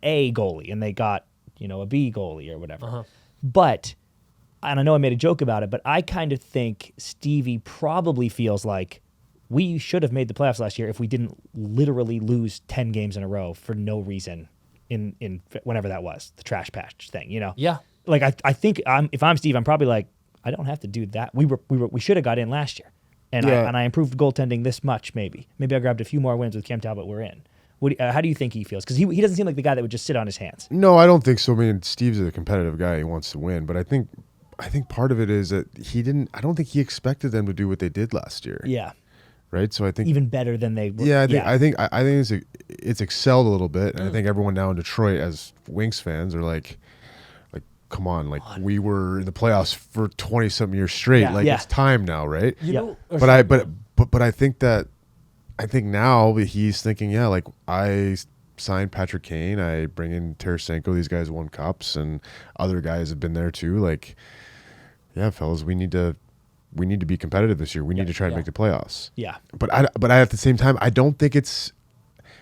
A goalie and they got, a B goalie or whatever. But, and I know I made a joke about it, but I kind of think Stevie probably feels like we should have made the playoffs last year if we didn't literally lose 10 games in a row for no reason in whenever that was, the trash patch thing, Yeah. Like I think if I'm Steve, I'm probably like, I don't have to do that. We should have got in last year. And I improved goaltending this much, maybe. Maybe I grabbed a few more wins with Cam Talbot. We're in. How do you think he feels? Because he doesn't seem like the guy that would just sit on his hands. No, I don't think so. I mean, Steve's a competitive guy. He wants to win. But I think part of it is that I don't think he expected them to do what they did last year. Yeah. Right? So I think even better than they were. Yeah, I think it's excelled a little bit. And I think everyone now in Detroit as Wings fans are like, come on, we were in the playoffs for 20-something years straight. It's time now, right? But I think now he's thinking, I signed Patrick Kane, I bring in Tarasenko, these guys won cups, and other guys have been there too. Fellas, we need to be competitive this year. We need to try to make the playoffs. Yeah. But I at the same time, I don't think it's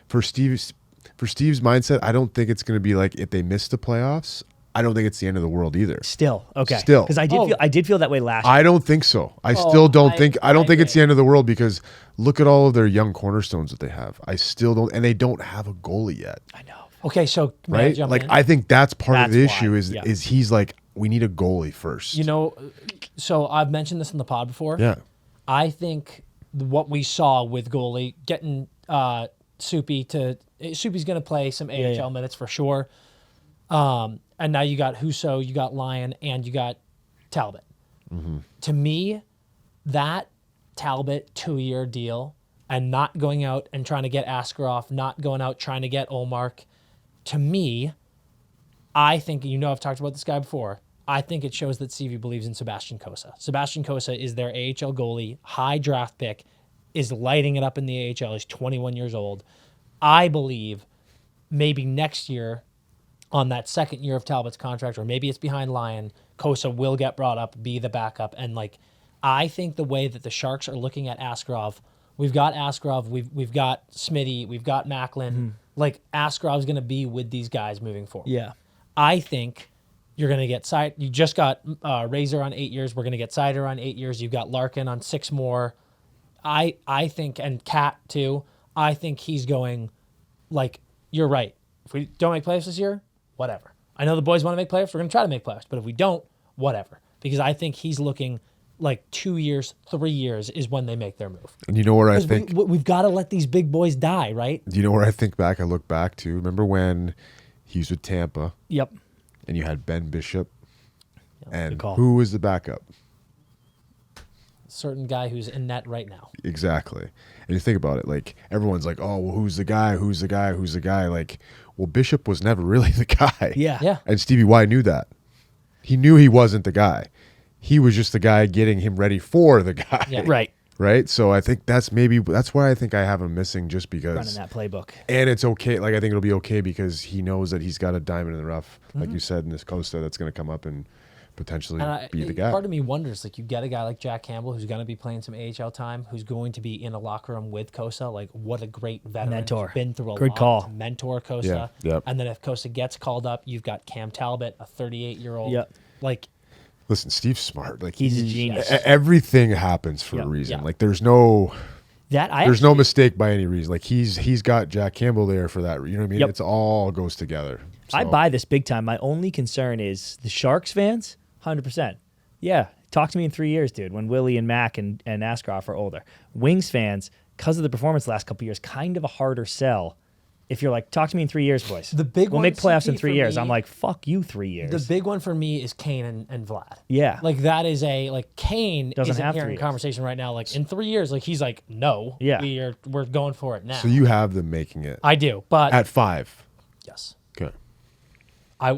for Steve's mindset. I don't think it's going to be like if they miss the playoffs. I don't think it's the end of the world either. Still, okay. Still, because I did feel that way last year. I don't think so. I still don't think. I don't think it's the end of the world because look at all of their young cornerstones that they have. I still don't, and they don't have a goalie yet. I know. Okay, so right, I think that's part of the issue is he's like, we need a goalie first. So I've mentioned this in the pod before. Yeah. I think what we saw with goalie getting Soupy's going to play some AHL minutes for sure. And now you got Husso, you got Lyon, and you got Talbot. Mm-hmm. To me, that Talbot 2-year deal and not going out and trying to get Askarov, not going out trying to get Olmark, to me, I think, I've talked about this guy before, I think it shows that CV believes in Sebastian Cossa. Sebastian Cossa is their AHL goalie, high draft pick, is lighting it up in the AHL. He's 21 years old. I believe maybe next year, on that second year of Talbot's contract, or maybe it's behind Lyon, Cossa will get brought up, be the backup. And I think the way that the Sharks are looking at Askarov, we've got Askarov, we've got Smitty, we've got Macklin. Askarov's going to be with these guys moving forward. Yeah. I think you're going to get you just got Razor on 8 years. We're going to get Sider on 8 years. You've got Larkin on 6 more. I think, and Cat too, I think he's going you're right. If we don't make playoffs this year, whatever. I know the boys want to make playoffs. We're going to try to make playoffs. But if we don't, whatever. Because I think he's looking 2 years, 3 years is when they make their move. And you know where I think... We've got to let these big boys die, right? Do you know where I look back to? Remember when he was with Tampa? Yep. And you had Ben Bishop? And call. Who was the backup? Certain guy who's in net right now. Exactly. And you think about it, everyone's like, oh, well, who's the guy? Who's the guy? Who's the guy? Well, Bishop was never really the guy. Yeah. And Stevie Y knew that. He knew he wasn't the guy. He was just the guy getting him ready for the guy. Yeah. Right. Right? So I think that's why I think I have him missing, just because. Running that playbook. And it's okay. I think it'll be okay because he knows that he's got a diamond in the rough, like you said, in this Costa that's going to come up and potentially be the guy. Part of me wonders, you get a guy like Jack Campbell who's going to be playing some AHL time, who's going to be in a locker room with Kosa. What a great veteran. Mentor. He's been through a Good lot call. to mentor Kosa. Yeah. Yep. And then if Kosa gets called up, you've got Cam Talbot, a 38-year-old. Yep. Listen, Steve's smart. He's a genius. Everything happens for a reason. Yeah. There's no no mistake by any reason. He's got Jack Campbell there for that. You know what I mean? Yep. It's all goes together. So. I buy this big time. My only concern is the Sharks fans, 100%. Yeah, talk to me in 3 years, dude, when Willie and Mac and Askarov are older. Wings fans, because of the performance the last couple of years, kind of a harder sell If you're like, talk to me in 3 years, boys. The big we'll one, make playoffs in CP, 3 for years. me- I'm like, fuck you, 3 years. The big one for me is Kane and Vlad. Yeah. Like that is Kane Doesn't isn't have here 3 in years. conversation right now. Like in 3 years, like he's like, no, Yeah. we're going for it now. So you have them making it I do, but at 5. yes, Okay.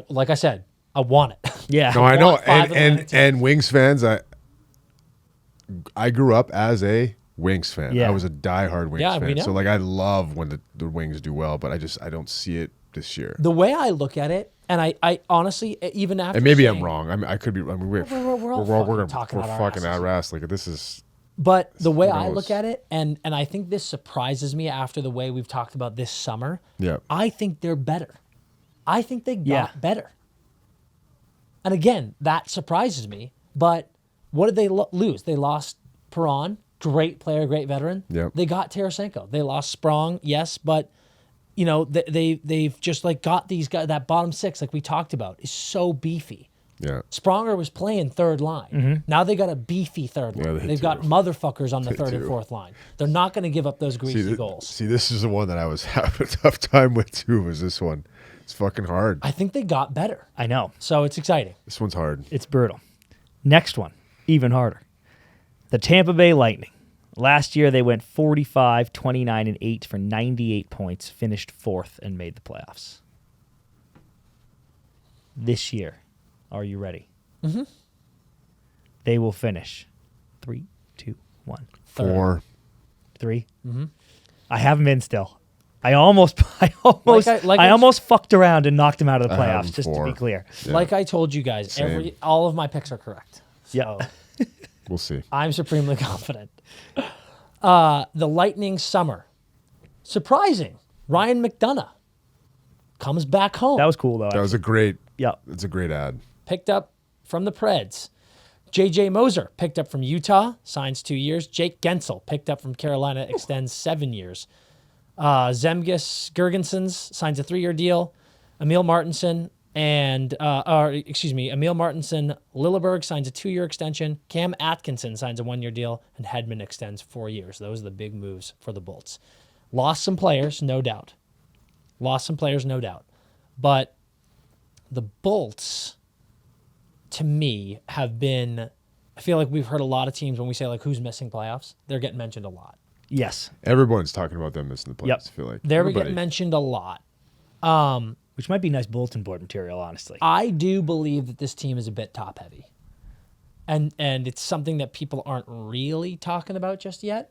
like I said, I want it. yeah. No, I know. want 5 of the And 19. Wings fans, I grew up as a Wings fan. Yeah. I was a diehard Wings Yeah, we fan. know. So like I love when the Wings do well, but I don't see it this year. The way I look at it, and I honestly, even after And maybe I'm saying- wrong. I mean, I could be. I mean, We're all fucking talking out our fucking asses. our ass. Like this is. But the way Who I knows? look at it, and I think this surprises me after the way we've talked about this summer. Yeah. I think they're better. I think they got Yeah. better. And again, that surprises me. But what did they lose? They lost Perron, great player, great veteran. Yep. They got Tarasenko. They lost Sprong, yes, but you know they've just like got these guys. That bottom six, like we talked about, is so beefy. Yeah. Spronger was playing third line. Now they got a beefy third line. they They've got do. motherfuckers on the They third and do. fourth line. They're not going to give up those greasy goals. See, this is the one that I was having a tough time with too. Was this one? It's fucking hard. I think they got better. I know. So it's exciting. This one's hard. It's brutal. Next one, even harder. The Tampa Bay Lightning. Last year, they went 45, 29, and 8 for 98 points, finished 4th, and made the playoffs. This year, are you ready? Mm-hmm. They will finish 3, 2, 1, 4. 3. Mm-hmm. I have them in still. I almost Like I- almost fucked around and knocked them out of the I have playoffs, them just to 4. be clear. Yeah. Like I told you guys, Same. all of my picks are correct. So Yeah. We'll see. I'm supremely confident. The Lightning summer. Surprising. Ryan McDonough comes back home. That was cool, though. That was a great. Yep. It's a great ad. Picked up from the Preds. J.J. Moser picked up from Utah, signs 2 years. Jake Gensel picked up from Carolina, extends 7 years. Zemgus Girgensons signs a 3-year deal. Emil Martinson, Lilleberg signs a 2-year extension. Cam Atkinson signs a 1-year deal, and Hedman extends 4 years. Those are the big moves for the Bolts. Lost some players, no doubt. But the Bolts, to me, have been. I feel like we've heard a lot of teams when we say like who's missing playoffs, they're getting mentioned a lot. Yes. Everyone's talking about them missing the playoffs. Yep. I feel like They're Everybody. getting mentioned a lot. Which might be nice bulletin board material, honestly. I do believe that this team is a bit top heavy. And it's something that people aren't really talking about just yet.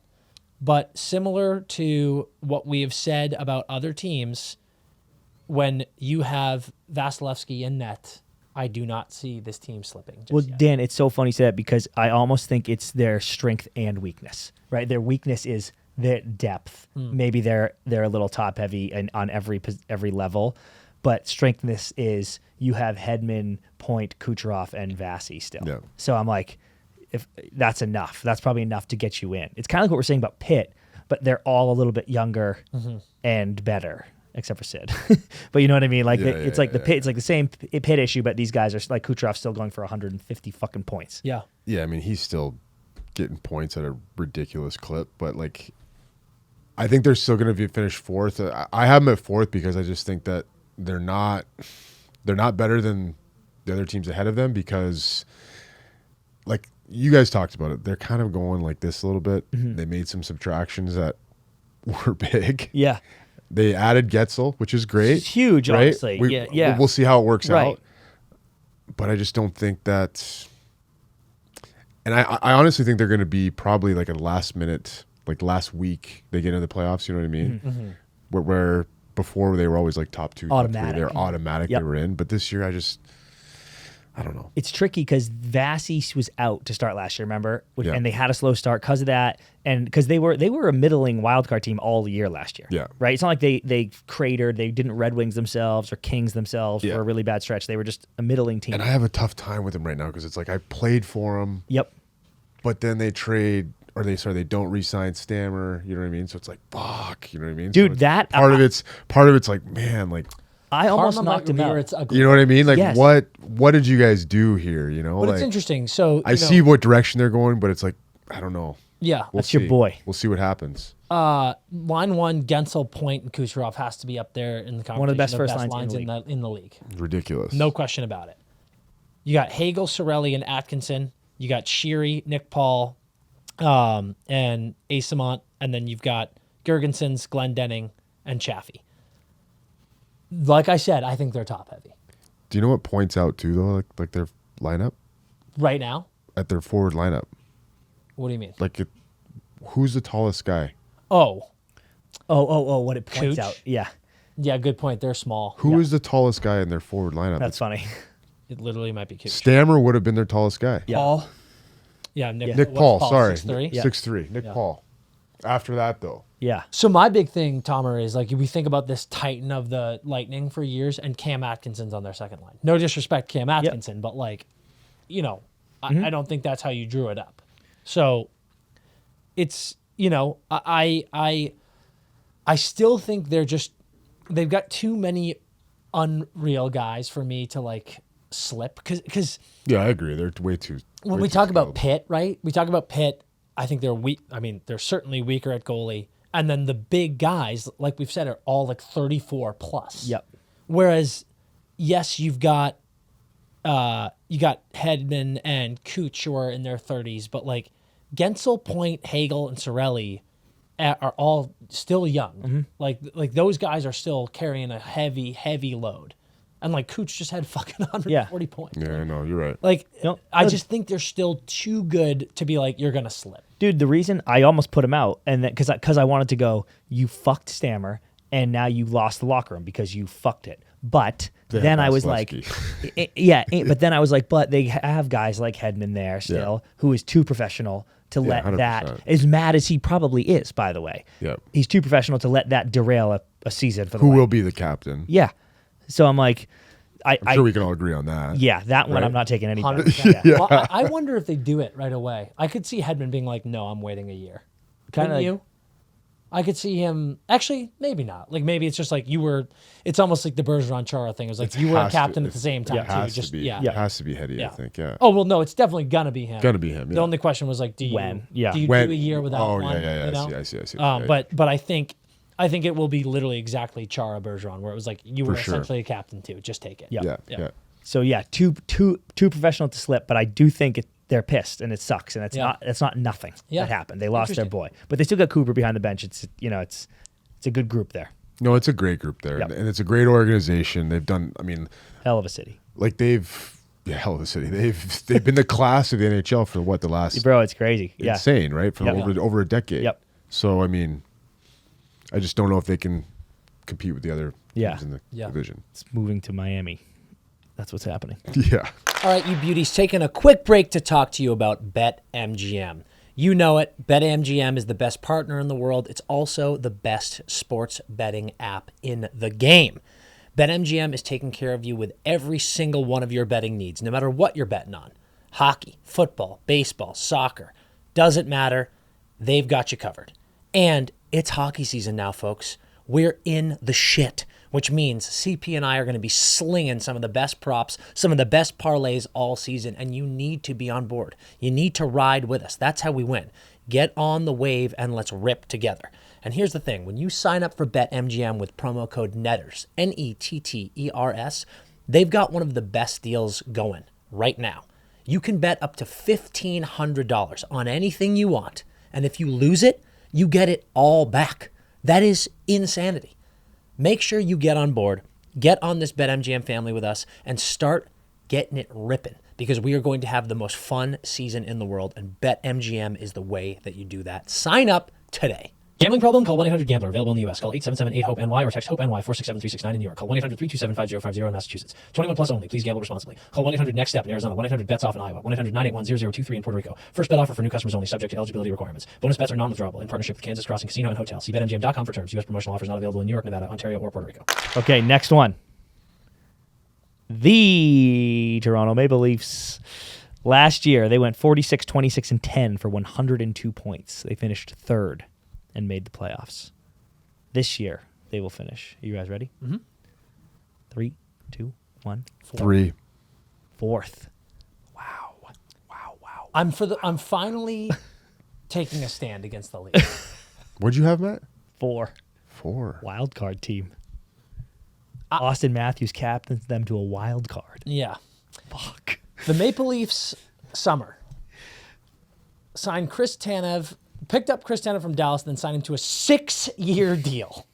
But similar to what we have said about other teams, when you have Vasilevsky in net, I do not see this team slipping just Well, yet. Dan, it's so funny you say that because I almost think it's their strength and weakness, right? Their weakness is their depth. Maybe they're a little top heavy and on every level, but strengthness is you have Hedman, Point, Kucherov, and Vasi still. Yeah. So I'm like, if that's enough, that's probably enough to get you in. It's kind of like what we're saying about Pitt, but they're all a little bit younger and better. Except for Sid, but you know what I mean. Like it's like the Pitt, it's like the same Pitt issue, but these guys are like Kucherov still going for 150 fucking points. Yeah. Yeah, I mean he's still getting points at a ridiculous clip, but like I think they're still going to finish 4th. I have them at 4th because I just think that they're not better than the other teams ahead of them because like you guys talked about it, they're kind of going like this a little bit. They made some subtractions that were big. Yeah, They added Getzel, which is great. it's huge, right? honestly. Yeah. We'll see how it works Right. out. But I just don't think that. And I honestly think they're going to be probably like a last minute, like last week they get into the playoffs. You know what I mean? Where before they were always like top 2, top 3. Automatic. They're automatic. Yep. They were in. But this year I don't know. It's tricky because Vasi was out to start last year, remember? Yeah. And they had a slow start because of that, and because they were a middling wildcard team all year last year. Yeah. Right. It's not like they cratered. They didn't Red Wings themselves or Kings themselves Yeah. for a really bad stretch. They were just a middling team. And I have a tough time with them right now because it's like I played for them, Yep. but then they trade or they don't re-sign Stammer. You know what I mean? So it's like fuck. You know what I mean? Dude, So it's- that- part of it's like man, like. I almost Hartman knocked him Revere, out. It's ugly. You know what I mean? Like Yes. what did you guys do here? You know, But like it's interesting. So I see what direction they're going, but it's like I don't know. Yeah. That's your boy. We'll see what happens. Line one, Gensel, Point, and Kucherov has to be up there in the conversation. One of the best first lines in the league. Ridiculous. No question about it. You got Hagel, Cirelli, and Atkinson. You got Sheary, Nick Paul, and Asamont, and then you've got Gergensons, Glendening, and Chaffee. Like I said, I think they're top heavy. Do you know what points out too though? Like their lineup Right now? at their forward lineup. What do you mean? Who's the tallest guy? Oh, What it points Cooch? out. Yeah, yeah, good point. They're small. Who is the tallest guy in their forward lineup? that's funny. It literally might be Cooch. Stammer would have been their tallest guy. Yeah. Paul. Yeah, Nick, Nick what's Paul, sorry. 6'3"? Yeah. 6'3". Nick Paul. After that though. Yeah. So my big thing, Tomer, is like we think about this Titan of the Lightning for years, and Cam Atkinson's on their second line. No disrespect, Cam Atkinson, but like, I don't think that's how you drew it up. So it's I still think they've got too many unreal guys for me to like slip because Yeah, I agree. They're way too. when we talk about Pitt, right? We talk about Pitt. I think they're weak. I mean, they're certainly weaker at goalie. And then the big guys, like we've said, are all like 34 plus. Yep. Whereas, yes, you got Hedman and Cooch who are in their 30s, but like Gensel, Point, Hagel, and Cirelli are all still young. Like those guys are still carrying a heavy load. And like Cooch just had fucking 140 points. Yeah, I know. You're right. Like, No, I just think they're still too good to be like, you're going to slip. Dude, the reason I almost put him out, and because I wanted to go, you fucked Stammer, and now you lost the locker room because you fucked it. But then I was like, but then I was like, but they have guys like Hedman there still, who is too professional to let 100%. that, as mad as he probably is, by the way. Yep. He's too professional to let that derail a season for the Who Lightning. will be the captain? Yeah. So I'm like, I'm sure we can all agree on that. yeah, that one Right? I'm not taking any. 100%. Yeah. Well, I wonder if they do it right away. I could see Hedman being like, no, I'm waiting a year. Kinda Couldn't like- you? I could see him, actually, maybe not. Like maybe it's just like it's almost like the Bergeron Chara thing. It was like you were a captain at the same time It has too. to be. Yeah. It has to be Hetty, Yeah. I think. Yeah. Oh, well, no, it's definitely going to be him. Gonna be him. Yeah. The only question was like, do you When? Yeah. do you When- do a year without Oh, one? yeah. You know? I see. But I think it will be literally exactly Chara Bergeron, where it was like you were sure. essentially a captain too. Just take it. Yeah. Yeah. So yeah, too professional to slip, but I do think they're pissed and it sucks and it's not nothing that happened. They lost their boy, but they still got Cooper behind the bench. It's it's a good group there. No, it's a great group there, Yep. and it's a great organization. They've done. I mean, Hell of a city, hell of a city. They've been the class of the NHL for what the last bro. It's crazy. Yeah, insane, right? For over a decade. Yep. So I mean, I just don't know if they can compete with the other Yeah. teams in the Yeah. division. it's moving to Miami. That's what's happening. Yeah. All right, you beauties, taking a quick break to talk to you about BetMGM. You know it, BetMGM is the best partner in the world. It's also the best sports betting app in the game. BetMGM is taking care of you with every single one of your betting needs, no matter what you're betting on. Hockey, football, baseball, soccer, doesn't matter. They've got you covered. And it's hockey season now, folks. We're in the shit, which means CP and I are going to be slinging some of the best props, some of the best parlays all season, and you need to be on board. You need to ride with us. That's how we win. Get on the wave and let's rip together. And here's the thing. When you sign up for BetMGM with promo code NETTERS, NETTERS, they've got one of the best deals going right now. You can bet up to $1,500 on anything you want, and if you lose it, you get it all back. That is insanity. Make sure you get on board, get on this BetMGM family with us, and start getting it ripping, because we are going to have the most fun season in the world, and BetMGM is the way that you do that. Sign up today. Gambling problem? Call 1-800-GAMBLER. Available in the U.S. Call 877-8-HOPE-NY or text HOPE-NY 467-369 in New York. Call 1-800-327-5050 in Massachusetts. 21 plus only. Please gamble responsibly. Call 1-800-NEXT-STEP in Arizona. 1-800-BETS-OFF in Iowa. 1-800-981-0023 in Puerto Rico. First bet offer for new customers only, subject to eligibility requirements. Bonus bets are non-withdrawable in partnership with Kansas Crossing Casino and Hotel. See BetMGM.com for terms. U.S. promotional offers not available in New York, Nevada, Ontario, or Puerto Rico. Okay, next one. The Toronto Maple Leafs. Last year, they went 46, 26, and 10 for 102 points. They finished third and made the playoffs. This year, they will finish. Are you guys ready? Mm-hmm. 3, 2, 1. 3. Fourth. Wow. I'm finally taking a stand against the Leafs. What'd you have, Matt? 4. 4. Wild card team. Austin Matthews captains them to a wild card. Yeah. Fuck. The Maple Leafs summer signed Chris Tanev, picked up Chris Tanev from Dallas, then signed him to a 6-year deal.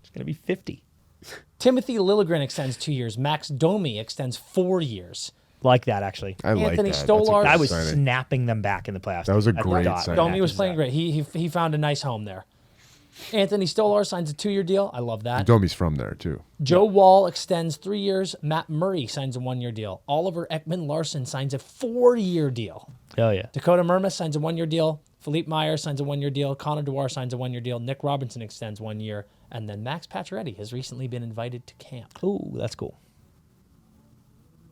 It's going to be 50. Timothy Liljegren extends 2 years. Max Domi extends 4 years. Like that, actually. I like Anthony that. Stolarz- I was signing. snapping them back in the playoffs. That was a I great thought signing. Domi was Matthews playing out. great. He found a nice home there. Anthony Stolarz signs a 2-year deal. I love that. Domi's from there, too. Joe Wall extends 3 years. Matt Murray signs a 1-year deal. Oliver Ekman-Larsson signs a 4-year deal. Hell yeah. Dakota Mermis signs a 1-year deal. Philippe Meyer signs a 1-year deal. Connor Dewar signs a 1-year deal. Nick Robinson extends 1 year. And then Max Pacioretty has recently been invited to camp. Ooh, that's cool.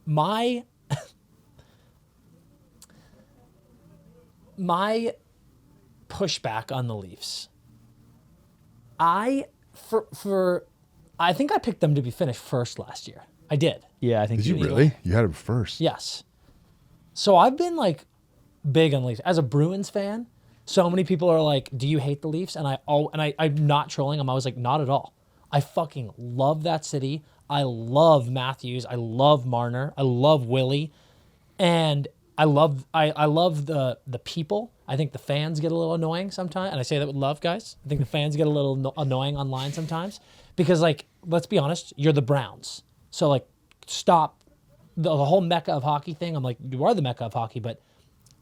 My pushback on the Leafs. I think I picked them to be finished first last year. I did. Yeah, I think Did you really? You had him first. Yes. So I've been like big on Leafs. As a Bruins fan, so many people are like, "Do you hate the Leafs?" And I'm not trolling them. I was like, "Not at all. I fucking love that city. I love Matthews. I love Marner. I love Willie, and I love the people. I think the fans get a little annoying sometimes, and I say that with love, guys. I think the fans get a little annoying online sometimes because, like, let's be honest, you're the Browns, so like, stop the whole mecca of hockey thing. I'm like, you are the mecca of hockey, but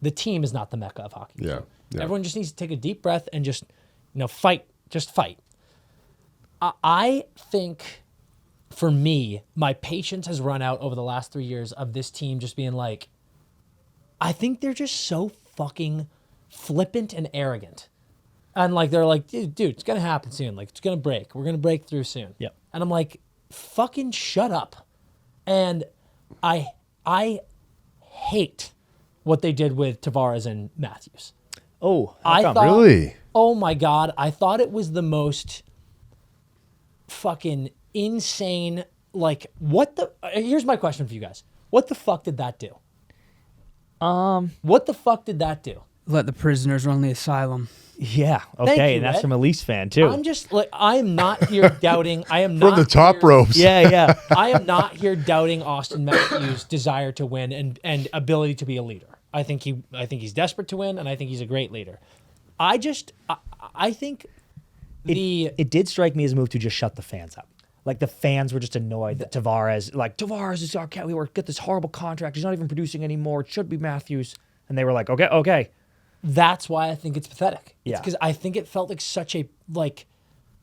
the team is not the mecca of hockey. Yeah. So everyone just needs to take a deep breath and just, fight. Just fight. I think, for me, my patience has run out over the last 3 years of this team just being like, I think they're just so fucking flippant and arrogant. And like, they're like, dude, it's going to happen soon. Like, it's going to break. We're going to break through soon. Yep. And I'm like, fucking shut up. And I hate what they did with Tavares and Matthews. Oh, I thought, Really? oh my God, I thought it was the most fucking insane. Like, here's my question for you guys. What the fuck did that do? What the fuck did that do? Let the prisoners run the asylum. yeah. Thank Okay, you, and that's Ed. from a Leafs fan, too. I'm just like, I am not here doubting. I am not From the top here- ropes. yeah. I am not here doubting Austin Matthews' desire to win and ability to be a leader. I think he's desperate to win, and I think he's a great leader. I think It did strike me as a move to just shut the fans up. Like, the fans were just annoyed that Tavares is our cat. We got this horrible contract. He's not even producing anymore. It should be Matthews. And they were like, okay. that's why I think it's pathetic. Yeah. It's because I think it felt like such a like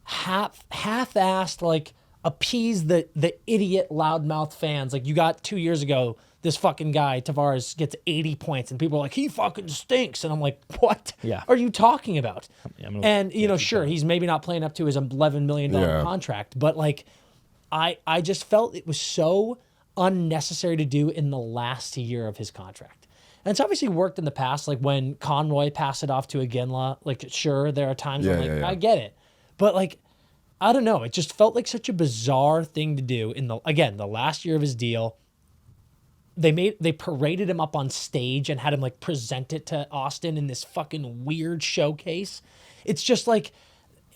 half-assed, like, appease the idiot loudmouth fans. Like, you got 2 years ago, this fucking guy Tavares gets 80 points, and people are like, he fucking stinks. And I'm like, what Yeah. are you talking about? I'm gonna- And sure, he's maybe not playing up to his $11 million Yeah. contract, but like, I just felt it was so unnecessary to do in the last year of his contract. And it's obviously worked in the past, like when Conroy passed it off to Iginla. Like, sure, there are times where I'm like, Yeah. I get it. But like, I don't know. It just felt like such a bizarre thing to do in the last year of his deal. They paraded him up on stage and had him like present it to Austin in this fucking weird showcase. It's just like,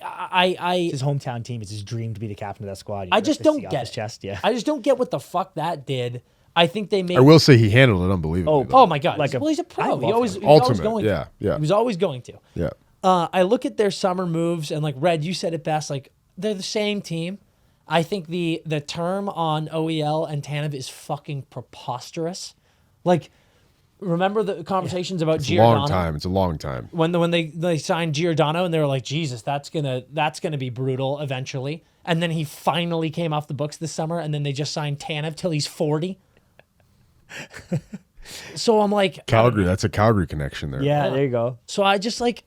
It's his hometown team. It's his dream to be the captain of that squad. I just don't off get his it. chest. Yeah. I just don't get what the fuck that did. I think they made. I will say he handled it unbelievably. though. Oh my God! Like He's a pro. I He love always, him. he was always Ultimate, going yeah, to. yeah. He was always going to. Yeah. I look at their summer moves and like Red, you said it best. Like, they're the same team. I think the term on OEL and Tanev is fucking preposterous. Like, remember the conversations about It's a Giordano? long time. It's a long time. When they signed Giordano and they were like, Jesus, that's gonna be brutal eventually. And then he finally came off the books this summer, and then they just signed Tanev till he's 40. So I'm like, Calgary. That's a Calgary connection there. Yeah, there you go. so I just like,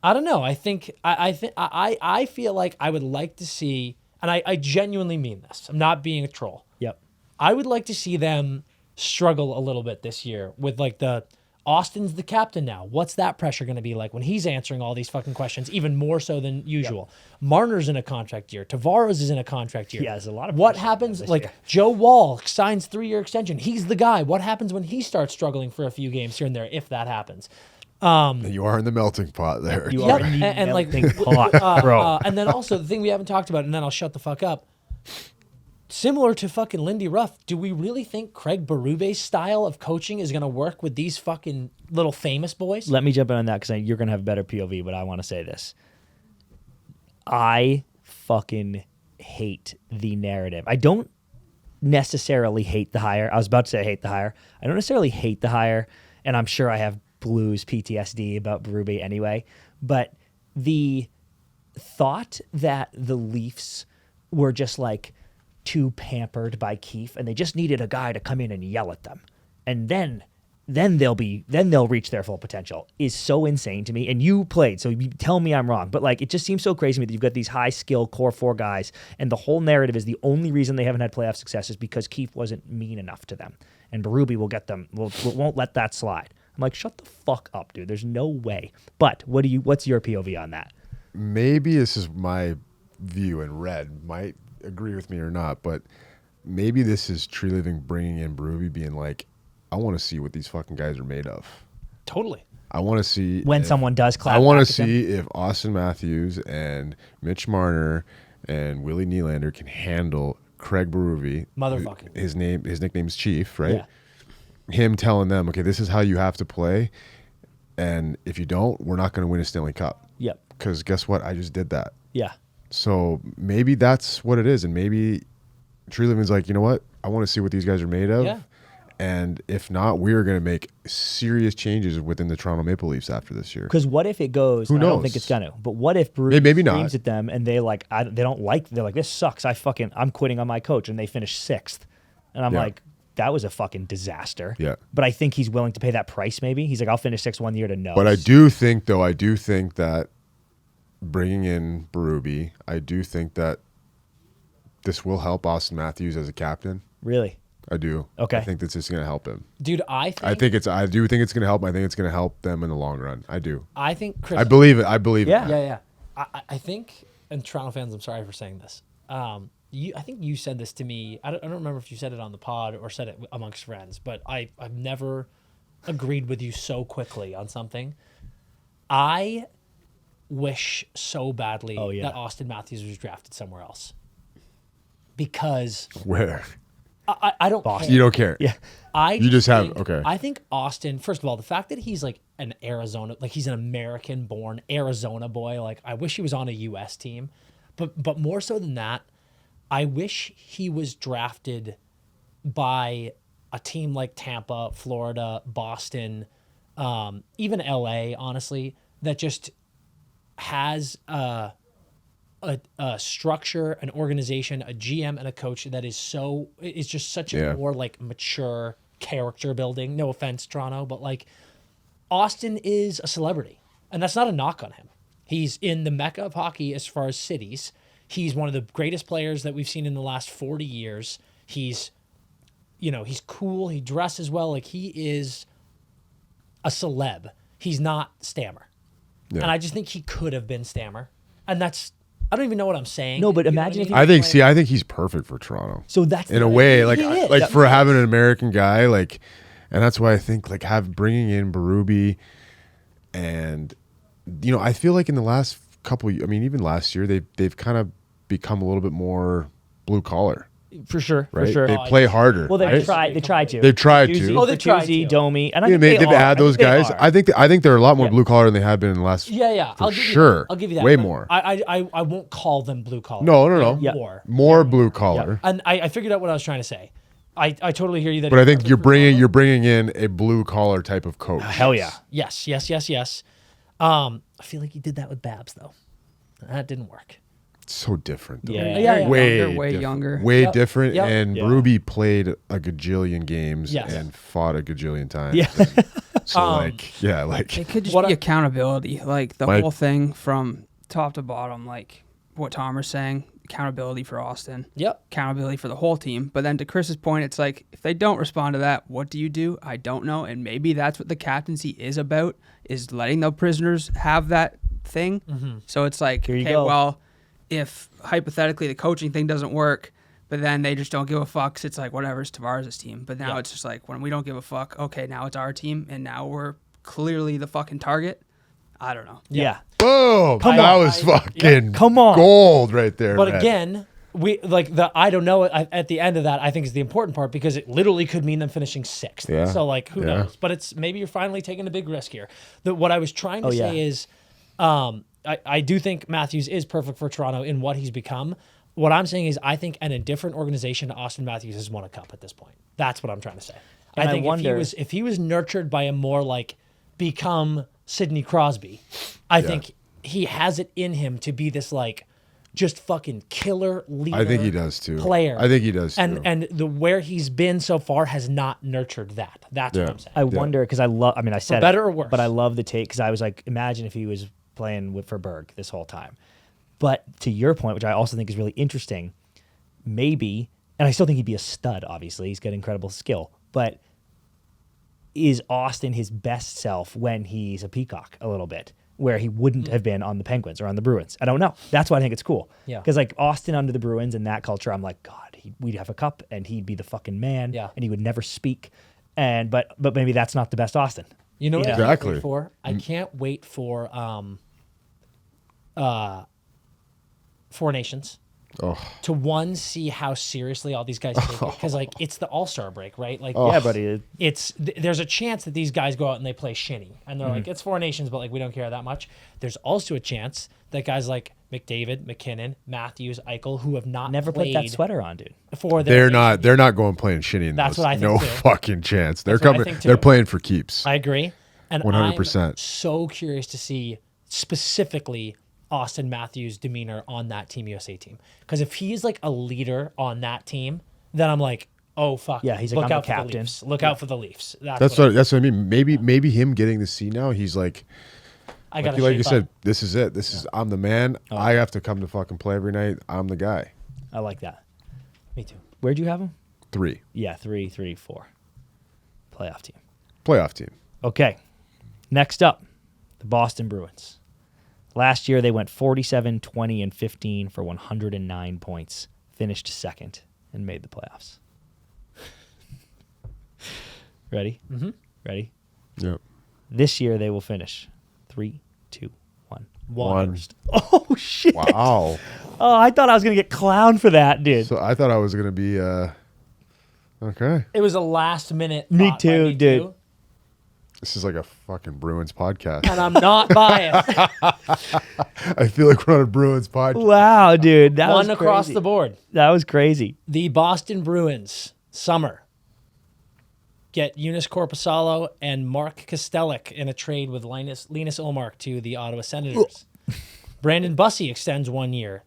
I don't know. I think I feel like I would like to see, and I genuinely mean this. I'm not being a troll. Yep. I would like to see them struggle a little bit this year with like Austin's the captain now. What's that pressure going to be like when he's answering all these fucking questions, even more so than usual? Marner's in a contract year. Tavares is in a contract year. Yeah, there's a lot of What pressure happens, this like, year. Joe Wall signs 3-year extension. He's the guy. What happens when he starts struggling for a few games here and there, if that happens? You are in the melting pot there. You Yep, are in the and like melting pot, bro. and then also the thing we haven't talked about, and then I'll shut the fuck up. Similar to fucking Lindy Ruff, do we really think Craig Berube's style of coaching is going to work with these fucking little famous boys? Let me jump in on that because you're going to have a better POV, but I want to say this. I fucking hate the narrative. I don't necessarily hate the hire. I was about to say I hate the hire. I don't necessarily hate the hire, and I'm sure I have Blues PTSD about Berube anyway, but the thought that the Leafs were just like too pampered by Keefe and they just needed a guy to come in and yell at them and then they'll reach their full potential is so insane to me. And you played, so you tell me I'm wrong, but like it just seems so crazy to me that you've got these high skill core 4 guys and the whole narrative is the only reason they haven't had playoff success is because Keefe wasn't mean enough to them and Berube will get them, won't let that slide. I'm like, shut the fuck up, dude. There's no way. But what's your POV on that? Maybe this is my view, and Red might agree with me or not, but maybe this is Tree Living bringing in Berube being like, I want to see what these fucking guys are made of. Totally. I want to see when someone does clap. I want back to at them. see if Austin Matthews and Mitch Marner and Willie Nylander can handle Craig Berube. Motherfucking. His nickname's Chief, right? Yeah. Him telling them, okay, this is how you have to play, and if you don't, we're not going to win a Stanley Cup. Yep. Because guess what? I just did that. Yeah. So maybe that's what it is, and maybe Tree Living's like, you know what? I want to see what these guys are made of. Yeah. And if not, we are going to make serious changes within the Toronto Maple Leafs after this year. Because what if it goes? Who I don't knows? think it's gonna. But what if Berube Maybe not. screams at them and they like they don't like? They're like, this sucks. I'm quitting on my coach, and they finish 6th. And I'm Yeah. like, that was a fucking disaster. Yeah. But I think he's willing to pay that price. Maybe he's like, I'll finish 6th 1 year to know. But I do think that bringing in Berube, I do think that this will help Austin Matthews as a captain. Really. I do. Okay. I think that's just going to help him. Dude, I I do think it's going to help. I think it's going to help them in the long run. I do. I think Chris. I believe it. I believe Yeah. it. Yeah. I think, and Toronto fans, I'm sorry for saying this. I think you said this to me. I don't remember if you said it on the pod or said it amongst friends, but I've never agreed with you so quickly on something. I wish so badly that Austin Matthews was drafted somewhere else. Because Where? I don't care. You don't care. Yeah. You just have- okay. I think Austin, first of all, the fact that he's like an Arizona, like he's an American-born Arizona boy, like I wish he was on a U.S. team. But more so than that, I wish he was drafted by a team like Tampa, Florida, Boston, even LA, honestly, that just has a structure, an organization, a GM, and a coach that is just such a more like mature character building. No offense, Toronto, but like Austin is a celebrity, and that's not a knock on him. He's in the mecca of hockey as far as cities. He's one of the greatest players that we've seen in the last 40 years. He's cool. He dresses well. Like he is a celeb. He's not Stammer. Yeah. And I just think he could have been Stammer. And I don't even know what I'm saying. No, but You know what imagine if I he mean? I think he's perfect for Toronto. So that's In a way, like He is. like for having an American guy, like, and that's why I think like bringing in Berube, and I feel like in the last couple, even last year they've kind of become a little bit more blue collar, for sure. right? For sure. They play harder. Well, they right? tried. They tried to. They've tried Bertuzzi, to. Oh, they tried Bertuzzi, to. Domi, and I Yeah, think they've they are. had those guys. I think they're a lot more Yeah. blue collar than they have been in the last. Yeah. for I'll give sure. You, I'll give you that. Way but more. I won't call them blue collar. No. Yeah. More blue collar. And I figured out what I was trying to say. I totally hear you. That But I he's think perfect you're for bringing Toronto. in a blue collar type of coach. Hell yeah. Yes. I feel like you did that with Babs though. That didn't work. It's so different. Though. Yeah. Yeah. Way younger. Way Yep. different. Yep. And Yeah. Berube played a gajillion games Yes. and fought a gajillion times. Yeah. So It could just What be I- accountability, like the Like- whole thing from top to bottom, like what Tom was saying, accountability for Austin, Yep. accountability for the whole team. But then to Chris's point, it's like if they don't respond to that, what do you do? I don't know. And maybe that's what the captaincy is about, is letting the prisoners have that thing. Mm-hmm. So it's like, Here you okay, go. well, if hypothetically the coaching thing doesn't work, but then they just don't give a fuck, 'cause it's like, whatever, it's Tavares' team. But now Yeah. it's just like, when we don't give a fuck, okay, now it's our team, and now we're clearly the fucking target. I don't know. Yeah. Boom! Come that on. was fucking Come on. gold right there. But man. again, we like the I don't know at the end of that. I think is the important part because it literally could mean them finishing 6th. Yeah. So like who Yeah. knows? But it's maybe you're finally taking a big risk here. What I was trying to say yeah. is, I do think Matthews is perfect for Toronto in what he's become. What I'm saying is I think in a different organization, Austin Matthews has won a cup at this point. That's what I'm trying to say. And I think I wonder if he was nurtured by a more like become Sidney Crosby, I think he has it in him to be this like just fucking killer leader. I think he does too. Player. I think he does too. And the where he's been so far has not nurtured that. That's what I'm saying. I wonder because I love. I mean, I said better it, or worse? but I love the take because I was like, imagine if he was playing for Berg this whole time. But to your point, which I also think is really interesting, maybe, and I still think he'd be a stud. Obviously, he's got incredible skill, but is Austin his best self when he's a peacock a little bit, where he wouldn't have been on the Penguins or on the Bruins? I don't know. That's why I think it's cool. Yeah. Because like Austin under the Bruins and that culture, I'm like, God, we'd have a cup and he'd be the fucking man. Yeah. And he would never speak. And but maybe that's not the best Austin. You know what Exactly. I can't wait for? I can't wait for Four Nations. Oh. To see how seriously all these guys take it because like it's the All-Star break, right? Like Yeah, buddy. there's a chance that these guys go out and they play shinny and they're like it's Four Nations, but like we don't care that much. There's also a chance that guys like McDavid, McKinnon, Matthews, Eichel, who have not Never put played that sweater on, dude. for their They're not going playing shitty in That's those. what I think No too. fucking chance. They're That's what I coming. think too. They're playing for keeps. I agree, and 100%. I'm so curious to see specifically Austin Matthews' demeanor on that Team USA team. Because if he's like a leader on that team, then I'm like, oh fuck, Yeah, he's like, look I'm out the for captain. the Leafs. Look out for the Leafs. That's what I mean. Maybe him getting the C now. He's like, I got like you said, this is it. This is I'm the man. I have to come to fucking play every night. I'm the guy. I like that. Me too. Where'd you have him? 3 Yeah, 3, 4. Playoff team. playoff team. Okay. Next up, the Boston Bruins. Last year, they went 47, 20, and 15 for 109 points, finished second, and made the playoffs. Ready? Mm-hmm. Ready? Yep. This year, they will finish 3, 2, 1. One. Oh, shit. Wow. Oh, I thought I was going to get clowned for that, dude. So I thought I was gonna be okay. It was a last minute. Me thought by too, dude. too, This is like a fucking Bruins podcast. and I'm not biased. I feel like we're on a Bruins podcast. Wow, dude. That was One across crazy. the board. That was crazy. The Boston Bruins summer get Eunice Korpisalo and Mark Kostelik in a trade with Linus Ullmark to the Ottawa Senators. Brandon Bussey extends 1 year.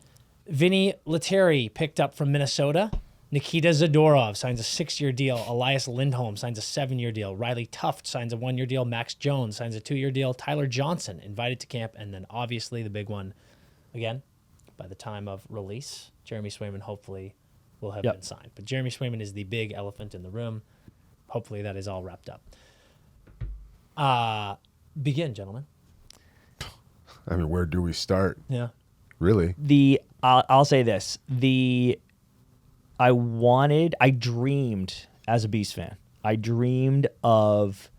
Vinny Lettieri picked up from Minnesota. Nikita Zadorov signs a 6-year deal. Elias Lindholm signs a 7-year deal. Riley Tuft signs a 1-year deal. Max Jones signs a 2-year deal. Tyler Johnson invited to camp. And then obviously the big one, again, by the time of release, Jeremy Swayman hopefully will have been signed. But Jeremy Swayman is the big elephant in the room. Hopefully that is all wrapped up. Begin, gentlemen. I mean, where do we start? Yeah. Really? I'll say this. I dreamed as a Beast fan. I dreamed of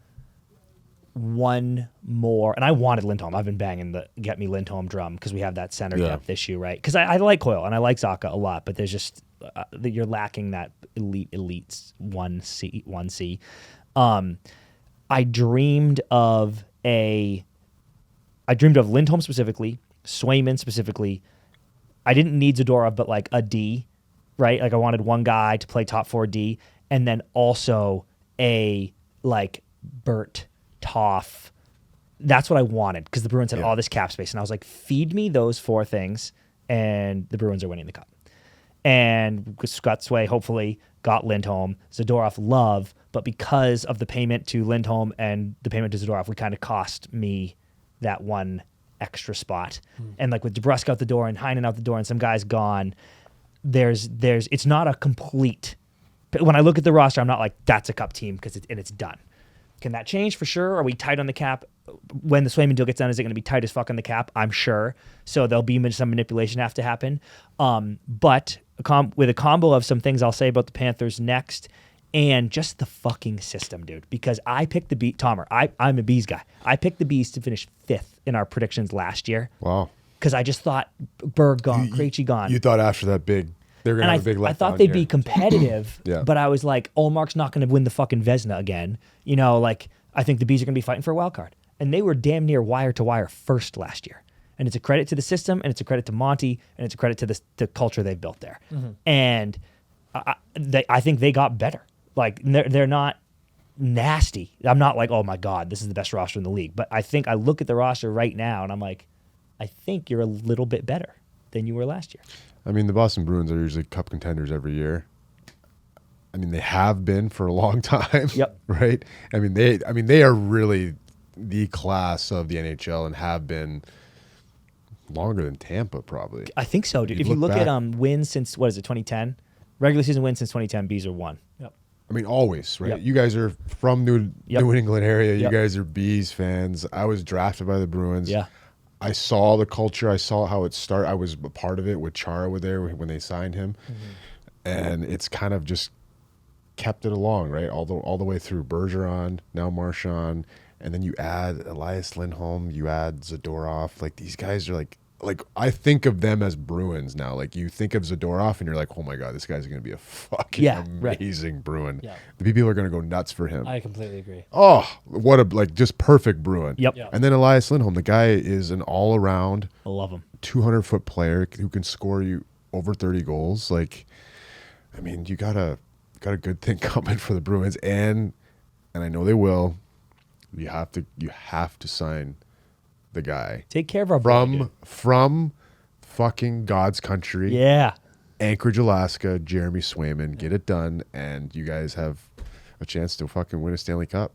one more, and I wanted Lindholm. I've been banging the get me Lindholm drum because we have that center depth issue, right? Because I like Coyle and I like Zacha a lot, but there's just you're lacking that elite 1C. I dreamed of Lindholm specifically, Swayman specifically. I didn't need Zadorov, but like a D, right? Like I wanted one guy to play top 4D, and then also a like Bert Toff. That's what I wanted because the Bruins had all this cap space, and I was like, feed me those 4 things, and the Bruins are winning the cup. And Scott Sway hopefully got Lindholm, Zadorov love, but because of the payment to Lindholm and the payment to Zadorov, we kind of cost me that one extra spot. And like with DeBrusk out the door and Heinen out the door and some guys gone, it's not a complete. When I look at the roster, I'm not like that's a cup team because it's done. Can that change? For sure. Are we tight on the cap? When the Swayman deal gets done, is it going to be tight as fuck on the cap? I'm sure. So there'll be some manipulation have to happen. But with a combo of some things I'll say about the Panthers next and just the fucking system, dude. Because I picked the Bees. Tomer, I'm a Bees guy. I picked the Bees to finish 5th in our predictions last year. Wow. Because I just thought Berg gone, Krejci gone. You thought after that big, they're going to have a big letdown. I thought they'd be year. competitive, Yeah. but I was like, Olmark's not going to win the fucking Vezina again. You know, like, I think the Bees are going to be fighting for a wild card. And they were damn near wire to wire first last year. And it's a credit to the system, and it's a credit to Monty, and it's a credit to the culture they've built there. And I think they got better. Like, they're not nasty. I'm not like, oh my God, this is the best roster in the league. But I think I look at the roster right now, and I'm like, I think you're a little bit better than you were last year. I mean, the Boston Bruins are usually cup contenders every year. I mean, they have been for a long time. Yep. Right? I mean, they are really the class of the NHL and have been longer than Tampa, probably. I think so, dude. If you look at wins since, 2010? Regular season wins since 2010, Bees are 1. Yep. I mean, always, right? Yep. You guys are from New England area. You Yep. guys are Bees fans. I was drafted by the Bruins. Yeah. I saw the culture. I saw how it started. I was a part of it with Chara there when they signed him. And it's kind of just kept it along, right? All the way through Bergeron, now Marchand, and then you add Elias Lindholm, you add Zadorov. Like, these guys are like I think of them as Bruins now. Like, you think of Zadorov and you're like, oh my God, this guy's going to be a fucking amazing Bruin. Yeah. The people are going to go nuts for him. I completely agree. Oh, what a just perfect Bruin. Yep. Yep. And then Elias Lindholm, the guy is an all-around I love him. 200-foot player who can score you over 30 goals. Like, I mean, you got a good thing coming for the Bruins, and I know they will. You have to sign the guy. Take care of our boy, dude. from fucking God's country. Yeah. Anchorage, Alaska, Jeremy Swayman. Get it done, and you guys have a chance to fucking win a Stanley Cup.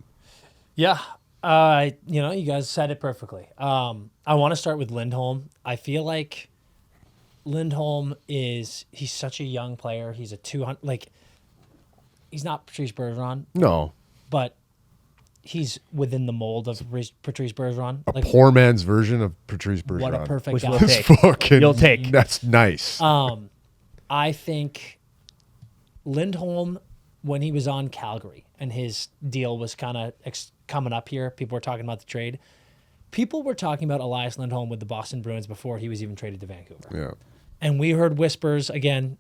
Yeah. You guys said it perfectly. I want to start with Lindholm. I feel like Lindholm he's such a young player. He's a 200, like, he's not Patrice Bergeron, No. but he's within the mold of Patrice Bergeron. A poor man's version of Patrice Bergeron. What a perfect Which guy. we'll That's take. fucking, You'll take. That's nice. I think Lindholm, when he was on Calgary and his deal was kind of coming up here, people were talking about the trade. People were talking about Elias Lindholm with the Boston Bruins before he was even traded to Vancouver. Yeah. And we heard whispers, again,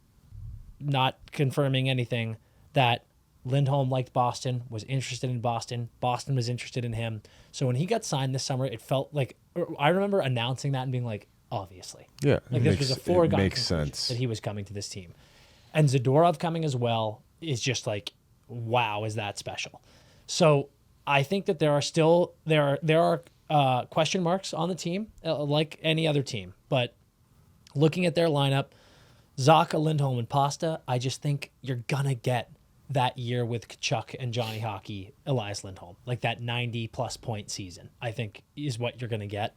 not confirming anything, that Lindholm liked Boston, was interested in Boston. Boston was interested in him. So when he got signed this summer, it felt like, I remember announcing that and being like, obviously. Yeah. Like, this was a foregone makes conclusion sense. that he was coming to this team. And Zadorov coming as well is just like, wow, is that special? So I think that there are question marks on the team, like any other team. But looking at their lineup, Zacha, Lindholm, and Pasta, I just think you're going to get that year with Kachuk and Johnny Hockey, Elias Lindholm. Like, that 90-plus point season, I think, is what you're going to get.